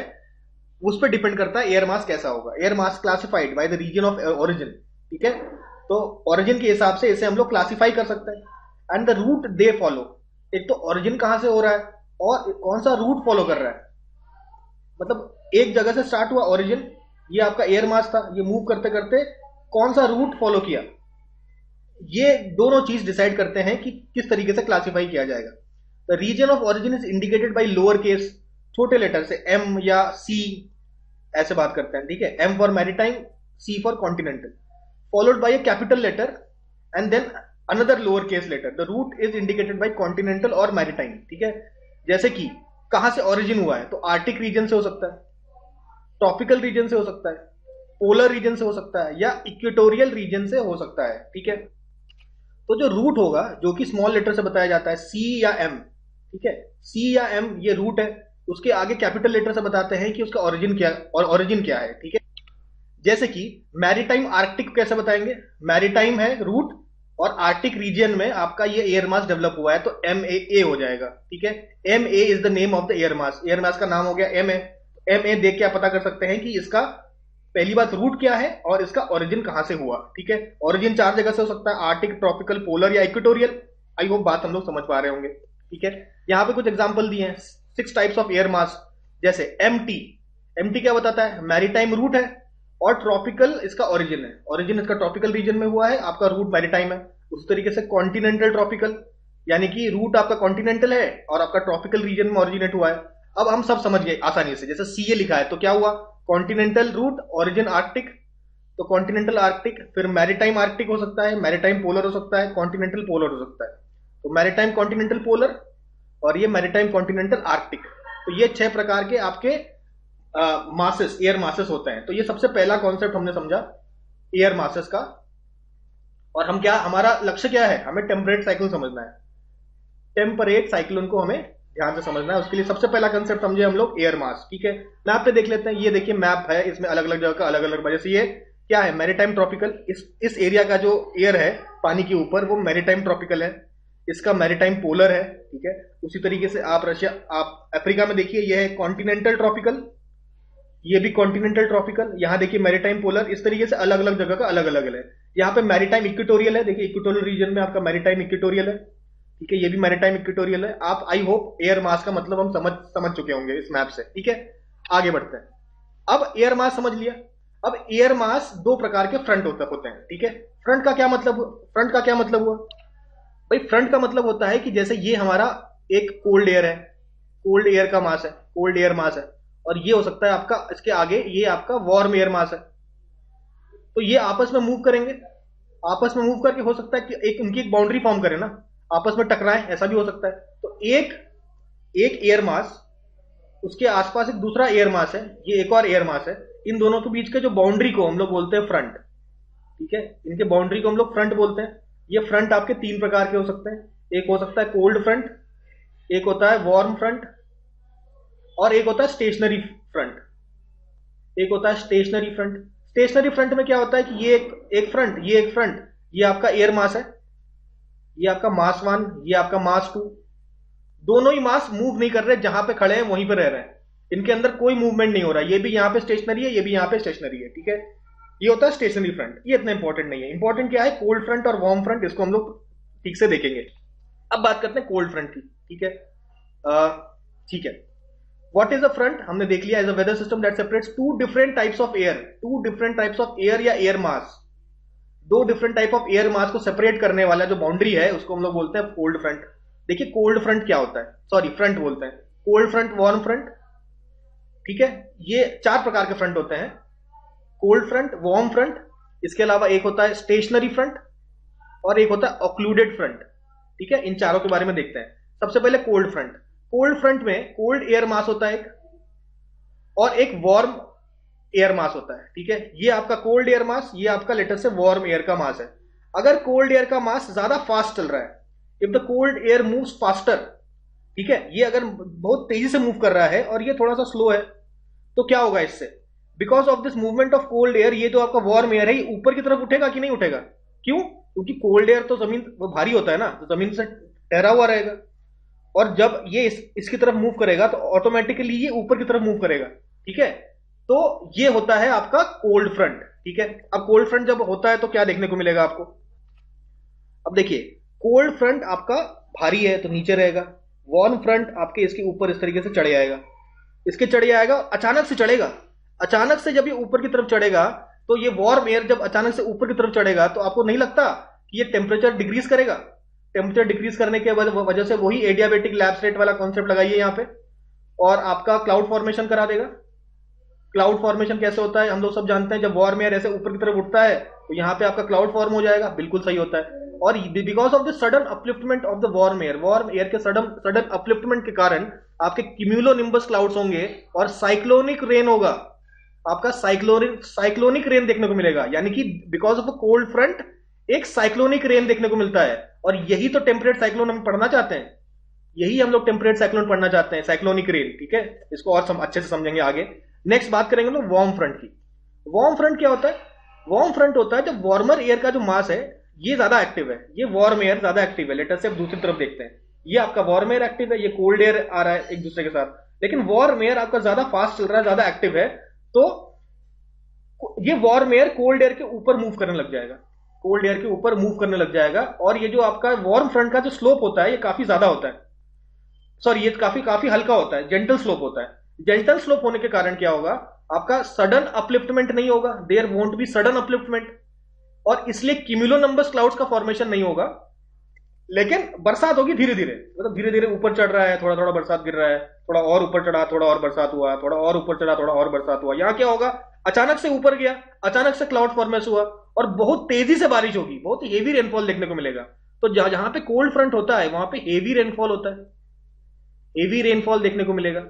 उस पर डिपेंड करता है एयर मास कैसा होगा। Air mass classified by the region of origin, ठीक है। तो ओरिजिन के हिसाब से इसे हम लोग क्लासिफाई कर सकते हैं। And the route they follow, एक तो ओरिजिन कहां से हो रहा है और कौन सा रूट फॉलो कर रहा है, मतलब एक जगह से स्टार्ट हुआ ओरिजिन, ये आपका एयर मास था, ये मूव करते करते कौन सा रूट फॉलो किया, ये दोनों चीज डिसाइड करते हैं कि किस तरीके से क्लासिफाई किया जाएगा। The region of origin is indicated by lower case, छोटे लेटर से एम या सी ऐसे बात करते हैं, ठीक है। M for maritime, C for continental, followed by a capital letter and then another lower case letter. The route is indicated by continental और मैरीटाइम, ठीक है। जैसे कि कहां से ओरिजिन हुआ है, तो आर्टिक रीजन से हो सकता है, ट्रॉपिकल रीजन से हो सकता है, पोलर रीजन से हो सकता है, या इक्वेटोरियल रीजन से हो सकता है, ठीक है। तो जो रूट होगा, जो कि स्मॉल लेटर से बताया जाता है, सी या एम, ठीक है, सी या एम ये रूट है, उसके आगे कैपिटल लेटर से बताते हैं कि उसका ओरिजिन क्या और ओरिजिन क्या है, ठीक है। जैसे कि मैरीटाइम आर्कटिक कैसे बताएंगे, मैरीटाइम है रूट और आर्टिक रीजन में आपका ये एयर मास डेवलप हुआ है, तो एम ए हो जाएगा, ठीक है। M A is the name of the air mass, air mass का नाम हो गया एम ए। एम ए देख के आप पता कर सकते हैं कि इसका पहली बात रूट क्या है और इसका ओरिजिन कहां से हुआ, ठीक है। ओरिजिन 4 जगह से हो सकता है, आर्टिक, ट्रॉपिकल, पोलर या इक्वेटोरियल। आई होप बात हम लोग समझ पा रहे होंगे, ठीक है। यहां पे कुछ एग्जांपल दिए हैं, 6 टाइप्स ऑफ एयर मास। जैसे एमटी, एमटी क्या बताता है, मैरीटाइम रूट है और ट्रॉपिकल इसका ओरिजिन है, ओरिजिन इसका ट्रॉपिकल रीजन में हुआ है, आपका रूट मैरीटाइम है। उस तरीके से कॉन्टिनेंटल ट्रॉपिकल, यानी कि रूट आपका कॉन्टिनेंटल है और आपका ट्रॉपिकल रीजन में ओरिजिनेट हुआ है। अब हम सब समझ गए आसानी से, जैसे सी ए लिखा है तो क्या हुआ, कॉन्टिनेंटल रूट, ओरिजिन आर्कटिक, तो कॉन्टिनेंटल आर्कटिक, फिर मैरीटाइम आर्कटिक हो सकता है, मैरीटाइम पोलर हो सकता है, कॉन्टिनेंटल पोलर हो सकता है। तो मैरीटाइम कॉन्टिनेंटल पोलर और ये मैरीटाइम कॉन्टिनेंटल आर्कटिक, तो ये 6 प्रकार के आपके मासेस, एयर मासेस होते हैं। तो ये सबसे पहला कॉन्सेप्ट हमने समझा एयर मासेस का। और हम क्या, हमारा लक्ष्य क्या है, हमें टेम्परेट साइक्लोन समझना है। टेम्परेट साइक्लोन को हमें ध्यान से समझना है, उसके लिए सबसे पहला कंसेप्ट समझे हम लोग एयर मास। ठीक है, मैप पे देख लेते हैं। ये देखिए मैप है, इसमें अलग अलग जगह का अलग अलग वजह से ये क्या है, मैरीटाइम ट्रॉपिकल। इस एरिया का जो एयर है पानी के ऊपर वो मैरीटाइम ट्रॉपिकल है, इसका मैरीटाइम पोलर है। ठीक है, उसी तरीके से आप रशिया, आप अफ्रीका में देखिए ये है कॉन्टिनेंटल ट्रॉपिकल, ये भी कॉन्टिनेंटल ट्रॉपिकल। यहां देखिए मैरीटाइम पोलर, इस तरीके से अलग अलग जगह का अलग अलग है। यहाँ पे मैरीटाइम इक्वेटोरियल है, देखिए इक्वेटोरियल रीजन में आपका मैरीटाइम इक्वेटोरियल है। ठीक है, ये भी मैरीटाइम इक्वेटोरियल है। आप आई होप एयर मास का मतलब हम समझ चुके होंगे इस मैप से। ठीक है, आगे बढ़ते हैं। अब एयर मास समझ लिया। अब एयर मास 2 प्रकार के फ्रंट होते हैं। ठीक है, फ्रंट का क्या मतलब हुआ भाई, फ्रंट का मतलब होता है कि जैसे ये हमारा एक कोल्ड एयर है, कोल्ड एयर का मास है, कोल्ड एयर मास है, और ये हो सकता है आपका, इसके आगे ये आपका वार्म एयर मास है। तो ये आपस में मूव करेंगे, आपस में मूव करके हो सकता है कि उनकी एक बाउंड्री फॉर्म करे ना, आपस में टकराएं, ऐसा भी हो सकता है। तो एक एयर मास, उसके आसपास एक दूसरा एयर मास है, ये एक और एयर मास है, इन दोनों के बीच के जो बाउंड्री को हम लोग बोलते हैं फ्रंट। ठीक है, इनके बाउंड्री को हम लोग फ्रंट बोलते हैं। ये फ्रंट आपके 3 प्रकार के हो सकते हैं, एक हो सकता है कोल्ड फ्रंट, एक होता है वार्म फ्रंट, और एक होता है स्टेशनरी फ्रंट। स्टेशनरी फ्रंट में क्या होता है कि ये एक फ्रंट, ये एक फ्रंट, ये आपका एयर मास है, ये आपका मास 1, ये आपका मास 2। दोनों ही मास मूव नहीं कर रहे, जहां पे खड़े हैं वहीं पे रह रहे हैं, इनके अंदर कोई मूवमेंट नहीं हो रहा है। ये भी यहां पे स्टेशनरी है, ये भी यहां पे स्टेशनरी है। ठीक है, ये होता है स्टेशनरी फ्रंट। ये इतना इंपॉर्टेंट नहीं है। इंपॉर्टेंट क्या है, कोल्ड फ्रंट और वार्म फ्रंट, इसको हम लोग ठीक से देखेंगे। अब बात करते हैं कोल्ड फ्रंट की। ठीक है, ठीक है, व्हाट इज अ फ्रंट हमने देख लिया, is a weather system that separates 2 different types of air, या air mass. 2 different type of air mass को सेपरेट करने वाला जो बाउंड्री है उसको हम लोग बोलते हैं कोल्ड फ्रंट। देखिए कोल्ड फ्रंट क्या होता है, सॉरी फ्रंट बोलते हैं, कोल्ड फ्रंट, वार्म फ्रंट। ठीक है, ये 4 प्रकार के फ्रंट होते हैं, कोल्ड फ्रंट, वार्म फ्रंट, इसके अलावा एक होता है स्टेशनरी फ्रंट, और एक होता है ऑक्लूडेड फ्रंट। ठीक है, इन चारों के बारे में देखते हैं। सबसे पहले कोल्ड फ्रंट। कोल्ड फ्रंट में कोल्ड एयर मास होता है एक, और एक वार्म एयर मास होता है। ठीक है, ये आपका कोल्ड एयर मास, ये आपका लेटर से वार्म एयर का मास है। अगर कोल्ड एयर का मास ज्यादा फास्ट चल रहा है, if the cold air moves faster, ठीक है, ये अगर बहुत तेजी से मूव कर रहा है और ये थोड़ा सा स्लो है, तो क्या होगा इससे, because of this movement of cold air, ये जो आपका वार्म एयर है ये ऊपर की तरफ उठेगा कि नहीं उठेगा। क्यों, क्योंकि कोल्ड एयर तो जमीन वो भारी होता है ना, तो जमीन से ठहरा हुआ रहेगा, और जब ये इसकी तरफ मूव करेगा तो ऑटोमेटिकली ये ऊपर की तरफ मूव करेगा। ठीक है, तो ये होता है आपका कोल्ड फ्रंट। ठीक है, अब कोल्ड फ्रंट जब होता है तो क्या देखने को मिलेगा आपको, अब देखिए कोल्ड फ्रंट आपका भारी है तो नीचे रहेगा, वार्म फ्रंट आपके इसके ऊपर इस तरीके से चढ़ जाएगा, इसके चढ़ जाएगा, अचानक से चढ़ेगा। अचानक से जब ये ऊपर की तरफ चढ़ेगा, तो ये वार्म एयर जब अचानक से ऊपर की तरफ चढ़ेगा, तो आपको नहीं लगता कि ये टेम्परेचर डिक्रीज करेगा। टेम्परेचर डिक्रीज करने के वजह से वही एडियाबेटिक लैप्स रेट वाला कॉन्सेप्ट लगाइए यहां पे, और आपका क्लाउड फॉर्मेशन करा देगा। क्लाउड फॉर्मेशन कैसे होता है हम लोग सब जानते हैं, जब वार्म एयर ऐसे ऊपर की तरफ उठता है तो यहाँ पे आपका क्लाउड फॉर्म हो जाएगा, बिल्कुल सही होता है। और because of the sudden upliftment of the warm air के सडन अपलिफ्टमेंट के कारण आपके क्यूमुलोनिम्बस क्लाउड्स होंगे और साइक्लोनिक रेन होगा, आपका साइक्लोनिक रेन देखने को मिलेगा। यानी कि because of a cold front एक साइक्लोनिक रेन देखने को मिलता है, और यही तो टेम्परेट साइक्लोन हम पढ़ना चाहते हैं, यही हम लोग टेम्परेट साइक्लोन पढ़ना चाहते हैं, साइक्लोनिक रेन। ठीक है, इसको और अच्छे से समझेंगे आगे। नेक्स्ट बात करेंगे लोग वार्म फ्रंट की। वार्म फ्रंट क्या होता है, वार्म फ्रंट होता है जब वार्मर एयर का जो मास है ये ज्यादा एक्टिव है, ये वार्म एयर ज्यादा एक्टिव है। लेटर से अब दूसरी तरफ देखते हैं, ये आपका वार्म एयर एक्टिव है, ये कोल्ड एयर आ रहा है एक दूसरे के साथ, लेकिन वार्म एयर आपका ज्यादा फास्ट चल रहा है, ज्यादा एक्टिव है, तो ये वार्म एयर कोल्ड एयर के ऊपर मूव करने लग जाएगा, कोल्ड एयर के ऊपर मूव करने लग जाएगा। और ये जो आपका वार्म फ्रंट का जो स्लोप होता है ये काफी ज्यादा होता है, सॉरी ये काफी हल्का होता है, जेंटल स्लोप होता है। जेंटल स्लोप होने के कारण क्या होगा, आपका सडन अपलिफ्टमेंट नहीं होगा, there won't be sudden upliftment, और इसलिए क्यूमुलोनिम्बस क्लाउड्स का फॉर्मेशन नहीं होगा, लेकिन बरसात होगी धीरे धीरे, मतलब धीरे धीरे ऊपर चढ़ रहा है, थोड़ा थोड़ा बरसात गिर रहा है, थोड़ा और ऊपर चढ़ा, थोड़ा और बरसात हुआ, थोड़ा और ऊपर चढ़ा, थोड़ा और बरसात हुआ। यहाँ क्या होगा, अचानक से ऊपर गया, अचानक से क्लाउड फॉर्मेशन हुआ और बहुत तेजी से बारिश होगी, बहुत हेवी रेनफॉल देखने को मिलेगा। तो जहां पे कोल्ड फ्रंट होता है वहां पे हेवी रेनफॉल होता है, हेवी रेनफॉल देखने को मिलेगा।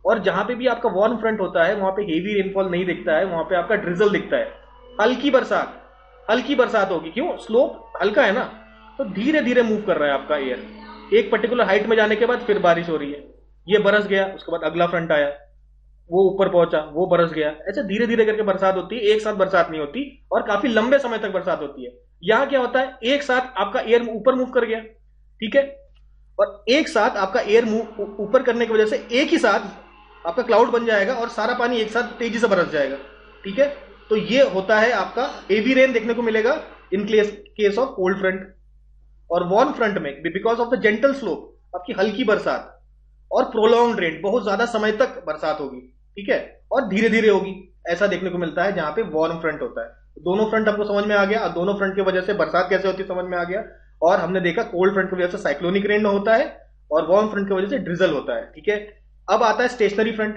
और जहां पे भी आपका वार्म फ्रंट होता है वहां पे हेवी रेनफॉल नहीं दिखता है, वहां पे आपका ड्रिजल दिखता है, हल्की बरसात, हल्की बरसात होगी। क्यों, स्लोप हल्का है ना, तो धीरे धीरे मूव कर रहा है आपका एयर। एक पर्टिकुलर हाइट में जाने के बाद फिर बारिश हो रही है, ये बरस गया, उसके बाद अगला फ्रंट आया, वो ऊपर पहुंचा, वो बरस गया, ऐसे धीरे धीरे करके बरसात होती है। एक साथ बरसात नहीं होती और काफी लंबे समय तक बरसात होती है। यहां क्या होता है, एक साथ आपका एयर ऊपर मूव कर गया, ठीक है, और एक साथ आपका एयर मूव ऊपर करने की वजह से एक ही साथ आपका क्लाउड बन जाएगा और सारा पानी एक साथ तेजी से बरस जाएगा, ठीक है। तो ये होता है आपका हेवी रेन देखने को मिलेगा in case of cold front. और वार्म फ्रंट में because of the gentle slope आपकी हल्की बरसात और प्रोलॉन्ग्ड रेन, बहुत ज्यादा समय तक बरसात होगी, ठीक है, और धीरे धीरे होगी, ऐसा देखने को मिलता है जहां पे वार्म फ्रंट होता है। दोनों फ्रंट आपको समझ में आ गया, दोनों फ्रंट की वजह से बरसात कैसे होती है समझ में आ गया। और हमने देखा कोल्ड फ्रंट की वजह से साइक्लोनिक रेन होता है और वार्म फ्रंट की वजह से ड्रिजल होता है, ठीक है। अब आता है स्टेशनरी फ्रंट।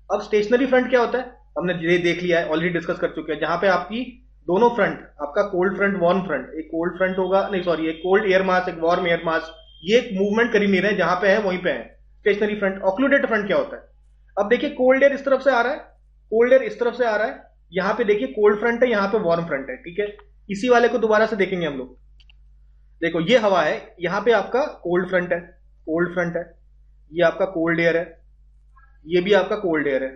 अब स्टेशनरी फ्रंट क्या होता है, हमने ये देख लिया है, ऑलरेडी डिस्कस कर चुके हैं, जहां पे आपकी दोनों फ्रंट, आपका कोल्ड फ्रंट वार्म फ्रंट, एक कोल्ड फ्रंट होगा, नहीं सॉरी, एक कोल्ड एयर मास, एक वार्म एयर मास, ये मूवमेंट कर ही नहीं रहे, जहां पे है वहीं पे है। Stationery front. ऑक्लूडेड फ्रंट क्या होता है, अब देखिए कोल्ड एयर इस तरफ से आ रहा है, कोल्ड एयर इस तरफ से आ रहा है, यहां पे देखिए कोल्ड फ्रंट है, यहां पे वार्म फ्रंट है, ठीक है। इसी वाले को दोबारा से देखेंगे हम लोग। देखो ये हवा है, यहां पे आपका कोल्ड फ्रंट है, कोल्ड फ्रंट है, ये आपका कोल्ड एयर है, ये भी आपका कोल्ड एयर है।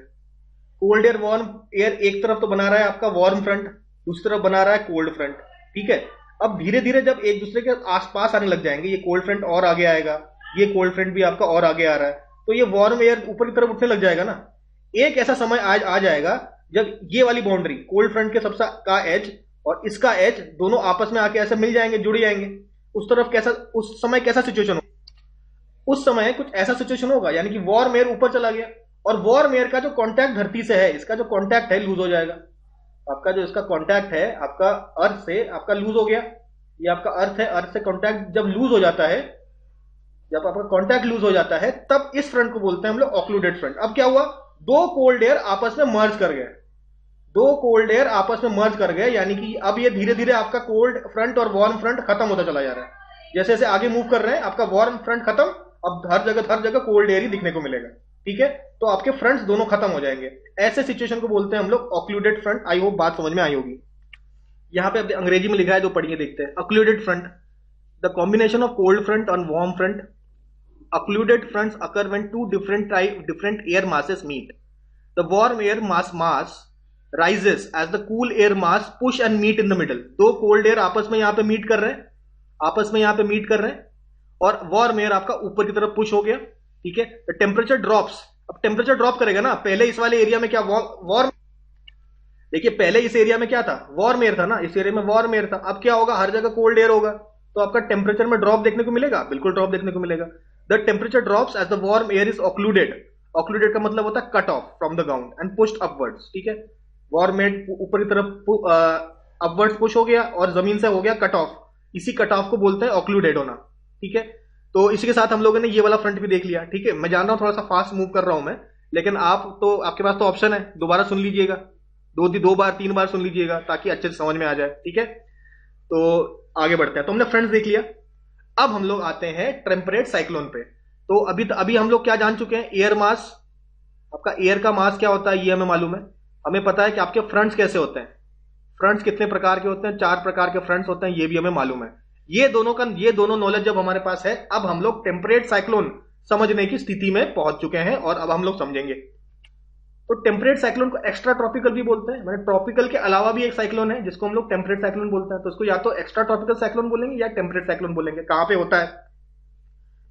कोल्ड एयर वार्म एयर एक तरफ तो बना रहा है आपका वार्म फ्रंट, दूसरी तरफ बना रहा है कोल्ड फ्रंट, ठीक है। अब धीरे धीरे जब एक दूसरे के आसपास आने लग जाएंगे, ये कोल्ड फ्रंट और आगे आएगा, ये कोल्ड फ्रंट भी आपका और आगे आ रहा है, तो ये वार्म एयर ऊपर की तरफ उठने लग जाएगा ना। एक ऐसा समय आज आ जाएगा जब ये वाली बाउंड्री कोल्ड फ्रंट के सबसे का एज और इसका एज दोनों आपस में आके ऐसे मिल जाएंगे, जुड़ जाएंगे। उस तरफ कैसा, उस समय कैसा सिचुएशन होगा, उस समय कुछ ऐसा सिचुएशन होगा, यानी कि वार्म एयर ऊपर चला गया और वार्म एयर का जो कांटेक्ट धरती से है, इसका जो कांटेक्ट है लूज हो जाएगा। आपका जो इसका कांटेक्ट है आपका अर्थ से, आपका लूज हो गया, ये आपका अर्थ है, अर्थ से कांटेक्ट जब लूज हो जाता है, जब आपका कांटेक्ट लूज हो जाता है, तब इस फ्रंट को बोलते हैं हम लोग ऑक्लूडेड फ्रंट। अब क्या हुआ, दो कोल्ड एयर आपस में मर्ज कर गए, दो कोल्ड एयर आपस में मर्ज कर गए, यानी कि अब ये धीरे धीरे आपका कोल्ड फ्रंट और वार्म फ्रंट खत्म होता चला जा रहा है। जैसे जैसे आगे मूव कर रहे हैं आपका वार्म फ्रंट खत्म, अब हर जगह कोल्ड एयर ही दिखने को मिलेगा, ठीक है। तो आपके फ्रंट्स दोनों खत्म हो जाएंगे, ऐसे सिचुएशन को बोलते हैं हम लोग ऑक्लूडेड फ्रंट। आई होप बात समझ में आई होगी। यहां पे अंग्रेजी में लिखा है, जो पढ़िए देखते हैं। Occluded front, the combination of cold front और warm front. Occluded fronts occur when two different air masses meet. The warm air mass rises as the cool air mass push and meet in the middle. दो cold air आपस में यहाँ पे meet कर रहे हैं, आपस में यहाँ पे मीट कर रहे हैं, और वार्म एयर आपका ऊपर की तरफ पुश हो गया, ठीक है। टेम्परेचर ड्रॉप्स, अब टेम्परेचर ड्रॉप करेगा ना, पहले इस वाले एरिया में क्या वार्म, देखिए पहले इस एरिया में क्या था, वार्म एयर था ना, इस एरिया में वार्म एयर था। अब क्या होगा, हर जगह कोल्ड एयर होगा, तो आपका टेम्परेचर में ड्रॉप देखने को मिलेगा, बिल्कुल ड्रॉप देखने को मिलेगा। The temperature drops as the warm air is occluded. Occluded का मतलब होता है cut off from the ground and pushed upwards, ठीक है। वार्म एयर ऊपर की तरफ अपवर्ड्स पुश हो गया और जमीन से हो गया कट ऑफ, इसी कट ऑफ को बोलते हैं ऑक्लूडेड होना, ठीक है। तो इसी के साथ हम लोगों ने ये वाला फ्रंट भी देख लिया, ठीक है। मैं जान रहा हूं थोड़ा सा फास्ट मूव कर रहा हूं मैं, लेकिन आपके पास तो ऑप्शन है, दोबारा सुन लीजिएगा, दो बार 3 बार सुन लीजिएगा ताकि अच्छे से समझ में आ जाए, ठीक है। तो आगे बढ़ते हैं। तो हमने फ्रंट्स देख लिया, अब हम लोग आते हैं टेम्परेट साइक्लोन पे। तो अभी हम लोग क्या जान चुके हैं, एयर मास, आपका एयर का मास क्या होता है ये हमें मालूम है। हमें पता है कि आपके फ्रंट्स कैसे होते हैं, फ्रंट्स कितने प्रकार के होते हैं, 4 प्रकार के फ्रंट्स होते हैं, ये भी हमें मालूम है। ये दोनों नॉलेज जब हमारे पास है, अब हम लोग टेम्परेट साइक्लोन समझने की स्थिति में पहुंच चुके हैं और अब हम लोग समझेंगे। तो टेम्परेट साइक्लोन को एक्स्ट्रा ट्रॉपिकल भी बोलते हैं, मैंने ट्रॉपिकल के अलावा भी एक साइक्लोन है जिसको हम लोग टेम्परेट साइक्लोन बोलते हैं। तो इसको या तो एक्स्ट्रा ट्रॉपिकल साइक्लोन बोलेंगे या टेम्परेट साइक्लोन बोलेंगे। कहां पे होता है,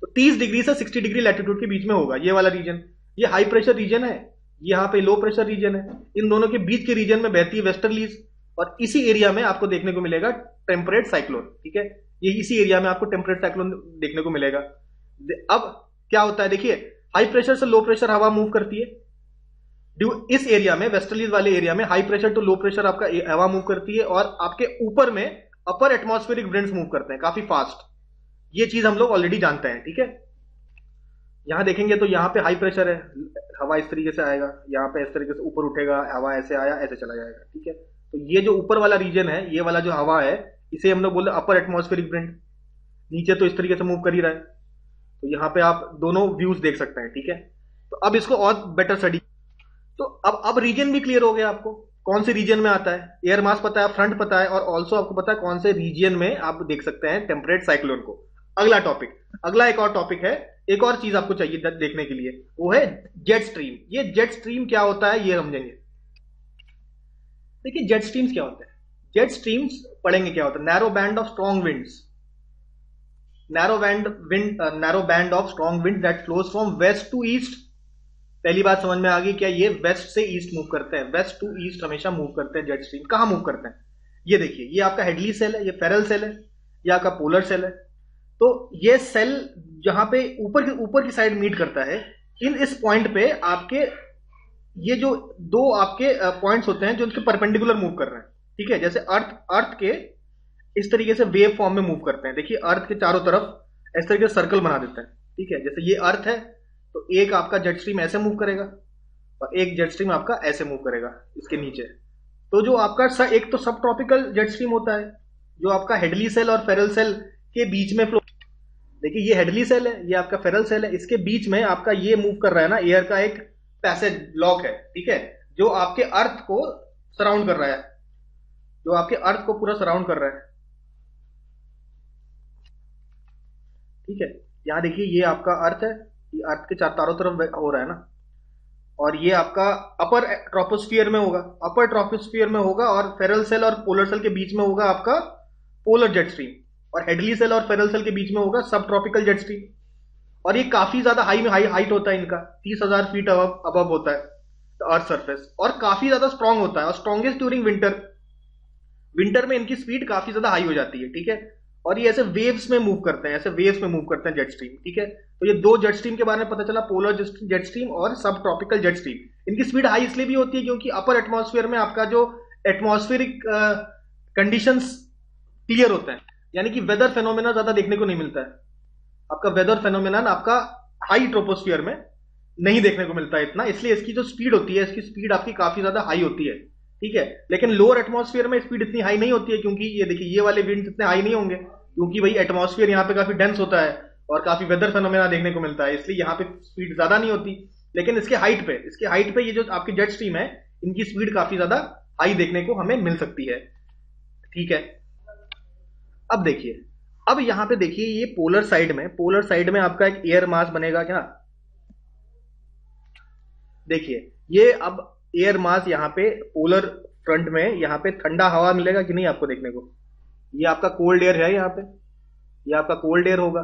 तो 30 डिग्री से 60 डिग्री लैटिट्यूड के बीच में होगा ये वाला रीजन। ये हाई प्रेशर रीजन है, यहाँ पे लो प्रेशर रीजन है, इन दोनों के बीच के रीजन में बहती है वेस्टर्लीज, और इसी एरिया में आपको देखने को मिलेगा टेम्परेट साइक्लोन, ठीक है। ये इसी एरिया में आपको टेम्परेट साइक्लोन देखने को मिलेगा। अब क्या होता है, देखिए हाई प्रेशर से लो प्रेशर हवा मूव करती है, इस एरिया में वेस्टर्लीज वाले एरिया में high pressure to low pressure आपका हवा मूव करती है, और आपके ऊपर में अपर एटमॉस्फेरिक विंड्स मूव करते हैं काफी फास्ट। ये चीज हम लोग ऑलरेडी जानते हैं, ठीक है। यहां देखेंगे तो यहाँ पे हाई प्रेशर है, हवा इस तरीके से आएगा, यहाँ पे इस तरीके से ऊपर उठेगा, हवा ऐसे आया ऐसे चला जाएगा, ठीक है। तो ये जो ऊपर वाला रीजन है, ये वाला जो हवा है, इसे हम लोग बोले अपर एटमॉस्फेरिक विंड। नीचे तो इस तरीके से मूव कर ही रहा है, तो यहाँ पे आप दोनों व्यूज देख सकते हैं, ठीक है। तो अब इसको और बेटर स्टडी, तो अब रीजन भी क्लियर हो गया आपको, कौन से रीजन में आता है, एयर मास पता है, फ्रंट पता है, और ऑल्सो आपको पता है कौन से रीजन में आप देख सकते हैं टेम्परेट साइक्लोन को। अगला टॉपिक, अगला एक और टॉपिक है, एक और चीज आपको चाहिए देखने के लिए, वो है जेट स्ट्रीम। ये जेट स्ट्रीम क्या होता है ये समझेंगे। देखिए जेट स्ट्रीम्स क्या होता है, जेट स्ट्रीम्स पढ़ेंगे क्या होता है। Narrow band of strong winds, narrow band of strong wind that flows from west to east. पहली बात समझ में आ गई क्या, ये वेस्ट से ईस्ट मूव करते हैं, वेस्ट टू ईस्ट हमेशा मूव करते हैं जेट स्ट्रीम। कहां मूव करते हैं, ये देखिए, ये आपका हेडली सेल है, ये फेरल सेल है, ये आपका पोलर सेल है। तो ये सेल जहां पे ऊपर की साइड मीट करता है, इस पॉइंट पे आपके ये जो दो आपके पॉइंट्स होते हैं जो उनके परपेंडिकुलर मूव कर रहे हैं, ठीक है। जैसे अर्थ के इस तरीके से वेव फॉर्म में मूव करते हैं, देखिए अर्थ के चारों तरफ इस तरीके से सर्कल बना देते हैं, ठीक है। जैसे ये अर्थ है, तो एक आपका जेट स्ट्रीम ऐसे मूव करेगा और एक जेट स्ट्रीम आपका ऐसे मूव करेगा इसके नीचे। तो जो आपका एक तो सब ट्रॉपिकल जेट स्ट्रीम होता है जो आपका हेडली सेल और फेरल सेल के बीच में फ्लो, देखिए ये हेडली सेल है, ये आपका फेरल सेल है, इसके बीच में आपका ये मूव कर रहा है ना, एयर का एक पैसेज ब्लॉक है, ठीक है, जो आपके अर्थ को सराउंड कर रहा है, जो आपके अर्थ को पूरा सराउंड कर रहा है, ठीक है। यहां देखिए ये आपका अर्थ है, ये अर्थ के चारों तरफ हो रहा है ना, और ये आपका अपर ट्रोपोस्फियर में होगा, अपर ट्रोपोस्फियर में होगा, और फेरल सेल और पोलर सेल के बीच में होगा आपका पोलर जेट स्ट्रीम, और हेडली सेल और फेरल सेल के बीच में होगा सब ट्रॉपिकल जेट स्ट्रीम। और ये काफी ज्यादा हाइट होता है इनका, 30,000 फीट अबव होता है अर्थ सरफेस, और काफी ज्यादा स्ट्रांग होता है, और स्ट्रॉन्गेस्ट ड्यूरिंग विंटर में इनकी स्पीड काफी ज्यादा हाई हो जाती है, ठीक है। और ये ऐसे वेव्स में मूव करते हैं, ऐसे वेव्स में मूव करते हैं जेट स्ट्रीम, ठीक है। तो ये दो जेट स्ट्रीम के बारे में पता चला, पोलर जेट स्ट्रीम और सब ट्रॉपिकल जेट स्ट्रीम। इनकी स्पीड हाई इसलिए भी होती है क्योंकि अपर एटमॉस्फेयर में आपका जो एटमॉस्फेरिक कंडीशंस क्लियर होते हैं, यानी कि वेदर फेनोमेना ज्यादा देखने को नहीं मिलता है। आपका वेदर फेनोमेना आपका हाई ट्रोपोस्फियर में नहीं देखने को मिलता है इतना, इसलिए इसकी जो स्पीड होती है, इसकी स्पीड आपकी काफी ज्यादा हाई होती है, ठीक है। लेकिन लोअर एटमॉस्फेयर में स्पीड इतनी हाई नहीं होती है, क्योंकि ये देखिए ये वाले विंड्स इतने हाई नहीं होंगे, क्योंकि भाई एटमॉस्फेयर यहाँ पे काफी डेंस होता है और काफी वेदर फेनोमेना देखने को मिलता है, इसलिए यहाँ पे स्पीड ज्यादा नहीं होती। लेकिन इसके हाइट पे ये जो आपकी जेट स्ट्रीम है, इनकी स्पीड काफी ज्यादा हाई देखने को हमें मिल सकती है, ठीक है। अब देखिए, अब यहां पे देखिए ये पोलर साइड में आपका एक एयर मास बनेगा क्या, देखिए ये अब एयर मास यहाँ पे पोलर फ्रंट में यहाँ पे ठंडा हवा मिलेगा कि नहीं आपको देखने को, ये आपका कोल्ड एयर है, यहाँ पे ये आपका कोल्ड एयर होगा,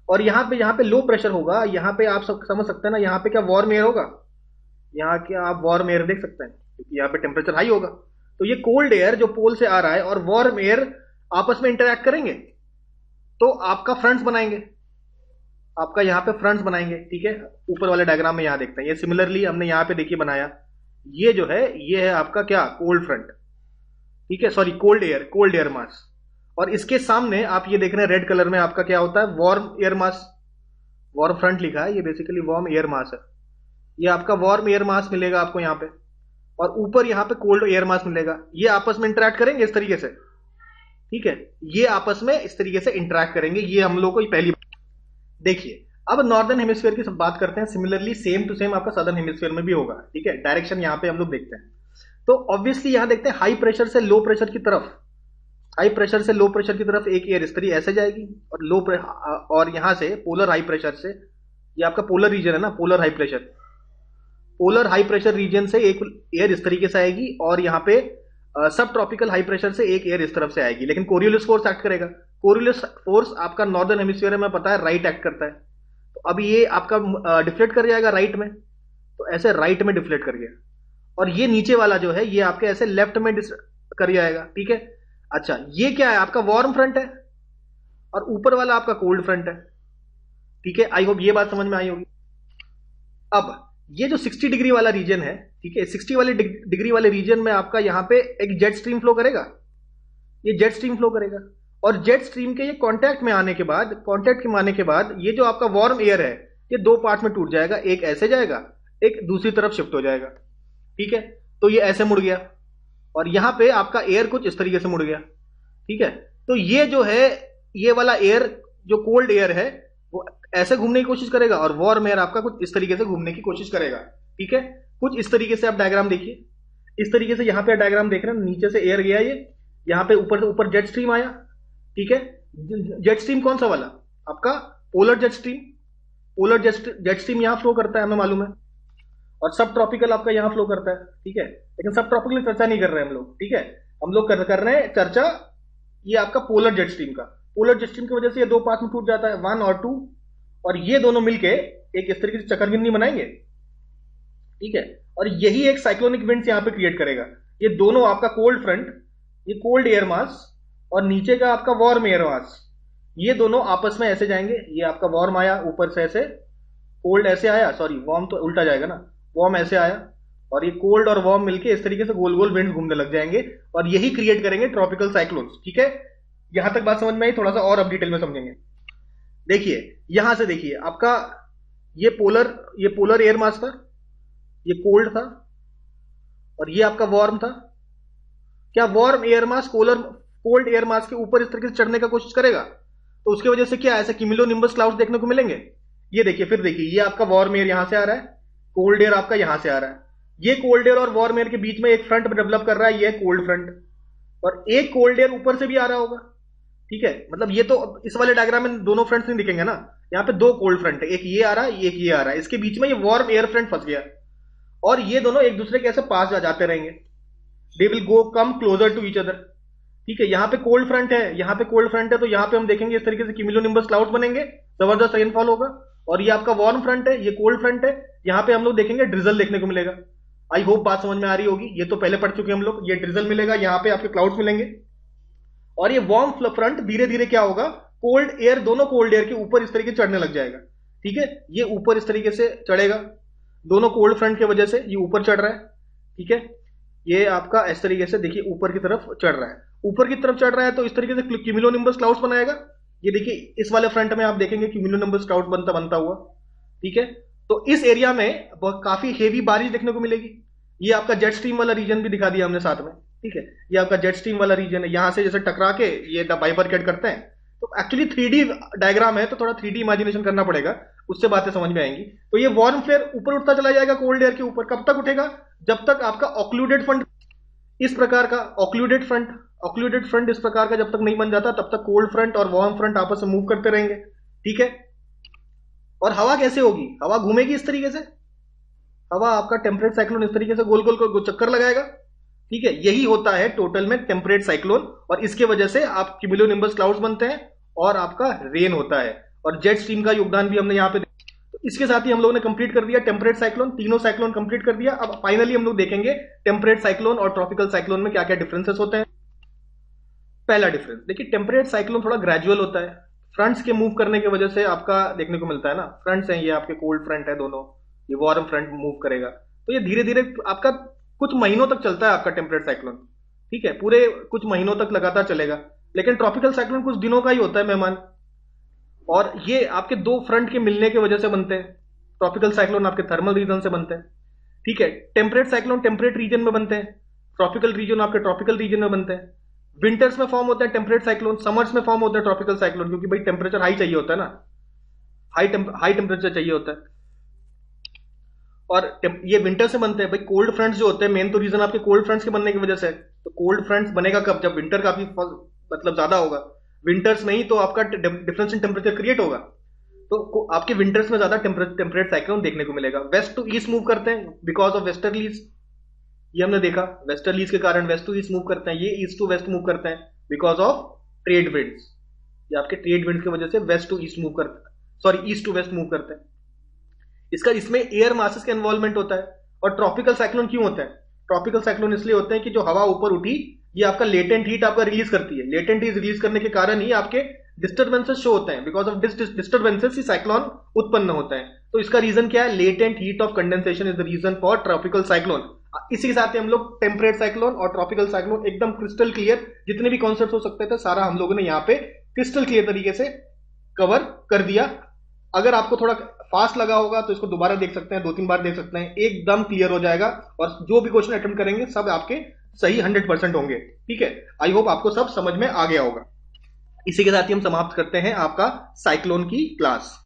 और यहाँ पे लो प्रेशर होगा, यहाँ पे आप सब समझ सकते हैं ना, यहाँ पे क्या वार्म एयर होगा, यहाँ क्या आप वार्म एयर देख सकते हैं क्योंकि यहाँ पे टेम्परेचर हाई होगा। तो ये कोल्ड एयर जो पोल से आ रहा है और वार्म एयर आपस में इंटरैक्ट करेंगे तो आपका फ्रंट्स बनाएंगे, आपका यहाँ पे फ्रंट्स बनाएंगे, ठीक है। ऊपर वाले डायग्राम में यहाँ देखते हैं, ये सिमिलरली हमने यहाँ पे देखिए बनाया, ये जो है ये है आपका क्या कोल्ड फ्रंट, ठीक है, सॉरी कोल्ड एयर मास, और इसके सामने आप ये देख रहे हैं रेड कलर में आपका क्या होता है warm air mass, warm front लिखा है, ये बेसिकली वार्म एयर मास है, ये आपका वार्म एयर मास मिलेगा आपको यहाँ पे, और ऊपर यहाँ पे कोल्ड एयर मास मिलेगा, ये आपस में इंटरैक्ट करेंगे इस तरीके से, ठीक है, ये आपस में इस तरीके से इंटरैक्ट करेंगे, ये हम लोग को पहली देखिए। अब नॉर्दर्न हेमिस्फीयर की सब बात करते हैं, सिमिलरली सेम टू सेम आपका सदर्न हेमिस्फीयर में भी होगा, ठीक है। डायरेक्शन यहाँ पे हम लोग देखते हैं, तो ऑब्वियसली यहाँ देखते हैं हाई प्रेशर से लो प्रेशर की तरफ, हाई प्रेशर से लो प्रेशर की तरफ एक एयर इस तरीके ऐसे जाएगी, और और यहां से पोलर हाई प्रेशर से, ये आपका पोलर रीजन है ना, पोलर हाई प्रेशर रीजन से एक एयर इस तरीके से आएगी, और यहाँ पे सब ट्रॉपिकल हाई प्रेशर से एक एयर इस तरफ से आएगी, लेकिन कोरियोलिस फोर्स एक्ट करेगा। कोरियोलिस फोर्स आपका नॉर्दर्न हेमिस्फीयर में पता है राइट एक्ट करता है, तो अब ये आपका डिफ्लेक्ट कर जाएगा राइट में, तो ऐसे राइट में डिफ्लेक्ट कर गया, और ये नीचे वाला जो है ये आपके ऐसे लेफ्ट में कर जाएगा, ठीक है। अच्छा ये क्या है आपका वार्म फ्रंट है, और ऊपर वाला आपका कोल्ड फ्रंट है, ठीक है। आई होप ये बात समझ में आई होगी। अब ये जो 60 डिग्री वाला रीजन है, ठीक है, 60 वाले डिग्री वाले रीजन में आपका यहाँ पे एक जेट स्ट्रीम फ्लो करेगा, ये जेट स्ट्रीम फ्लो करेगा, और जेट स्ट्रीम के ये कांटेक्ट में आने के बाद ये जो आपका वार्म एयर है ये दो पार्ट में टूट जाएगा, एक ऐसे जाएगा, एक दूसरी तरफ शिफ्ट हो जाएगा। ठीक है, तो ये ऐसे मुड़ गया और यहां पे आपका एयर कुछ इस तरीके से मुड़ गया। ठीक है, तो ये जो है ये वाला एयर जो कोल्ड एयर है वो ऐसे घूमने की कोशिश करेगा और वार्म एयर आपका कुछ इस तरीके से घूमने की कोशिश करेगा। ठीक है, कुछ इस तरीके से आप डायग्राम देखिए, इस तरीके से यहां पे डायग्राम देख रहे हैं, नीचे से एयर गया, ये यहां पे ऊपर से ऊपर जेट स्ट्रीम आया। ठीक है, जेट स्ट्रीम कौन सा वाला? आपका polar jet stream. Polar jet stream यहां फ्लो करता है, हमें मालूम है, और सब ट्रॉपिकल आपका यहां फ्लो करता है। ठीक है, लेकिन सब ट्रॉपिकल चर्चा नहीं कर रहे हम लोग। ठीक है, हम लोग कर रहे हैं चर्चा ये आपका पोलर जेट स्ट्रीम का। पोलर जेट स्ट्रीम की वजह से ये दो पार्ट में टूट जाता है, 1 और 2, और ये दोनों मिलके एक इस तरीके से चक्करगिन्नी बनाएंगे। ठीक है, और यही एक साइक्लोनिक विंड्स यहां पे क्रिएट करेगा। ये दोनों आपका कोल्ड फ्रंट, ये कोल्ड एयर मास और नीचे का आपका वार्म एयर मास, ये दोनों आपस में ऐसे जाएंगे। ये आपका वार्म आया ऊपर से ऐसे, कोल्ड ऐसे आया, सॉरी वार्म तो उल्टा जाएगा ना, वार्म ऐसे आया और ये कोल्ड और वार्म मिलके इस तरीके से गोल गोल विंड घूमने लग जाएंगे और यही क्रिएट करेंगे ट्रॉपिकल साइक्लोन्स। ठीक है, यहां तक बात समझ में आई? थोड़ा सा और अब डिटेल में समझेंगे। देखिए यहां से देखिए, आपका ये पोलर एयर मास था, ये कोल्ड था और ये आपका वार्म था। क्या warm air mass cold air mass के ऊपर इस तरीके से चढ़ने का कोशिश करेगा? तो उसकी वजह से क्या ऐसे क्यूमुलोनिम्बस क्लाउड्स देखने को मिलेंगे। ये देखिए, फिर देखिए, ये आपका वार्म एयर यहां से आ रहा है, कोल्ड एयर आपका यहां से आ रहा है। ये कोल्ड एयर और वार्म एयर के बीच में एक फ्रंट डेवलप कर रहा है, ये कोल्ड फ्रंट, और एक कोल्ड एयर ऊपर से भी आ रहा होगा। ठीक है, मतलब ये तो इस वाले डायग्राम में दोनों फ्रंट्स नहीं दिखेंगे ना, यहाँ पे दो कोल्ड फ्रंट है, एक ये आ रहा है, एक ये आ रहा है, इसके बीच में ये वार्म एयर फ्रंट फंस गया और ये दोनों एक दूसरे के ऐसे पास जाते रहेंगे, they will go come closer to each other. ठीक है, यहाँ पे कोल्ड फ्रंट है, यहाँ पे कोल्ड फ्रंट है, तो यहाँ पे हम देखेंगे इस तरीके से क्यूमुलोनिम्बस क्लाउड्स बनेंगे, जबरदस्त रेनफॉल होगा। और ये आपका वार्म फ्रंट है, ये कोल्ड फ्रंट है, यहाँ पे हम लोग देखेंगे ड्रिजल देखने को मिलेगा। आई होप बात समझ में आ रही होगी, ये तो पहले पढ़ चुके हम लोग। ये ड्रिजल मिलेगा, यहाँ पे आपके क्लाउड्स मिलेंगे और ये वार्म फ्रंट धीरे धीरे क्या होगा, कोल्ड एयर, दोनों कोल्ड एयर के ऊपर इस तरीके चढ़ने लग जाएगा। ठीक है, ये ऊपर इस तरीके से चढ़ेगा, दोनों कोल्ड फ्रंट की वजह से ये ऊपर चढ़ रहा है। ठीक है, ये आपका इस तरीके से देखिए ऊपर की तरफ चढ़ रहा है, ऊपर की तरफ चढ़ रहा है, तो इस तरीके से क्यूमुलोनिम्बस क्लाउड्स बनाएगा। ये देखिए इस वाले फ्रंट में आप देखेंगे क्यूमुलोनिम्बस क्लाउड बनता हुआ। ठीक है, तो इस एरिया में काफी हेवी बारिश देखने को मिलेगी। ये आपका जेट स्ट्रीम वाला रीजन भी दिखा दिया हमने साथ में। ठीक है, ये आपका जेट स्ट्रीम वाला रीजन है, यहां से जैसे टकरा के ये बाइफरकेट करते हैं। तो एक्चुअली 3D डायग्राम है, तो थोड़ा 3D इमेजिनेशन करना पड़ेगा, उससे बातें समझ में आएंगी। तो ये वार्म फ्लेयर ऊपर उठता चला जाएगा कोल्ड एयर के ऊपर। कब तक उठेगा? जब तक आपका ऑक्लूडेड फ्रंट इस प्रकार का, ऑक्लूडेड फ्रंट इस प्रकार का जब तक नहीं बन जाता, तब तक कोल्ड फ्रंट और वार्म फ्रंट आपस में मूव करते रहेंगे। ठीक है, और हवा कैसे होगी? हवा घूमेगी इस तरीके से, हवा आपका टेम्परेट साइक्लोन इस तरीके से गोल गोल चक्कर लगाएगा। ठीक है, यही होता है टोटल में टेम्परेट साइक्लोन, और इसके वजह से आप क्यूमुलोनिम्बस क्लाउड्स बनते हैं और आपका रेन होता है। और जेट स्ट्रीम का योगदान भी हमने यहाँ पे, तो इसके साथ ही हम लोगों ने कंप्लीट कर दिया टेम्परेट साइक्लोन, तीनों साइक्लोन कंप्लीट कर दिया। अब फाइनली हम लोग देखेंगे टेम्परेट साइक्लोन और ट्रॉपिकल साइक्लोन में क्या क्या डिफरेंसेस होते हैं। पहला डिफरेंस देखिए, टेम्परेट साइक्लोन थोड़ा ग्रेजुअल होता है, फ्रंट्स के मूव करने की वजह से आपका देखने को मिलता है ना, फ्रंट्स हैं ये आपके कोल्ड फ्रंट है दोनों, ये वार्म फ्रंट मूव करेगा, तो ये धीरे धीरे आपका कुछ महीनों तक चलता है आपका टेम्परेट साइक्लोन। ठीक है, पूरे कुछ महीनों तक लगातार चलेगा। लेकिन ट्रॉपिकल साइक्लोन कुछ दिनों का ही होता है मेहमान, और ये आपके दो फ्रंट के मिलने की वजह से बनते हैं। ट्रॉपिकल साइक्लोन आपके थर्मल रीजन से बनते हैं। ठीक है, टेम्परेट साइक्लोन टेम्परेट रीजन में बनते हैं, ट्रॉपिकल रीजन आपके ट्रॉपिकल रीजन में बनते हैं। विंटर्स में फॉर्म होते हैं टेम्परेट साइक्लोन, समर्स में फॉर्म होता है ट्रॉपिकल साइक्लोन, क्योंकि भाई टेम्परेचर हाई चाहिए होता है ना, हाई टेम्परेचर चाहिए होता है। और ये विंटर से बनते हैं भाई। कोल्ड फ्रंट्स जो होते हैं, मेन तो रीजन आपके कोल्ड फ्रंट्स के बनने की वजह से है। तो कोल्ड फ्रंट्स बनेगा कब? जब विंटर काफी मतलब ज्यादा होगा, विंटर्स में ही तो आपका डिफरेंस इन टेम्परेचर क्रिएट होगा। तो आपके विंटर्स में ज्यादा टेम्परेट साइक्लोन देखने को मिलेगा। वेस्ट टू ईस्ट मूव करते हैं बिकॉज ऑफ वेस्टर्लीज, ये हमने देखा, वेस्टर्लीज के कारण वेस्ट टू ईस्ट मूव करते हैं। ये ईस्ट टू वेस्ट मूव करते हैं बिकॉज ऑफ ट्रेड विंड्स, ये आपके ट्रेड विंड्स की वजह से वेस्ट टू ईस्ट मूव करते हैं, sorry east to west move करते हैं। इसमें एयर मासेस का इन्वॉल्वमेंट होता है। और ट्रॉपिकल साइक्लोन क्यों होता है? ट्रॉपिकल साइक्लोन इसलिए होते हैं कि जो हवा ऊपर उठी, ये आपका लेटेंट हीट आपका रिलीज करती है। लेटेंट हीट रिलीज करने के कारण ही आपके डिस्टर्बेंसेस शो होते हैं। बिकॉज ऑफ डिस्टर्बेंसेस ही साइक्लोन उत्पन्न होता है। तो इसका रीजन क्या है? Latent heat of condensation is the reason for tropical cyclone. इसी के साथ ही हम लोग टेम्परेट साइक्लोन और ट्रॉपिकल साइक्लोन एकदम क्रिस्टल क्लियर, जितने भी कॉन्सेप्ट हो सकते थे सारा हम लोगों ने यहाँ पे क्रिस्टल क्लियर तरीके से कवर कर दिया। अगर आपको थोड़ा फास्ट लगा होगा तो इसको दोबारा देख सकते हैं, 2-3 बार देख सकते हैं, एकदम क्लियर हो जाएगा और जो भी क्वेश्चन अटेम्प्ट करेंगे सब आपके सही 100% होंगे। ठीक है, आई होप आपको सब समझ में आ गया होगा। इसी के साथ ही हम समाप्त करते हैं आपका साइक्लोन की क्लास।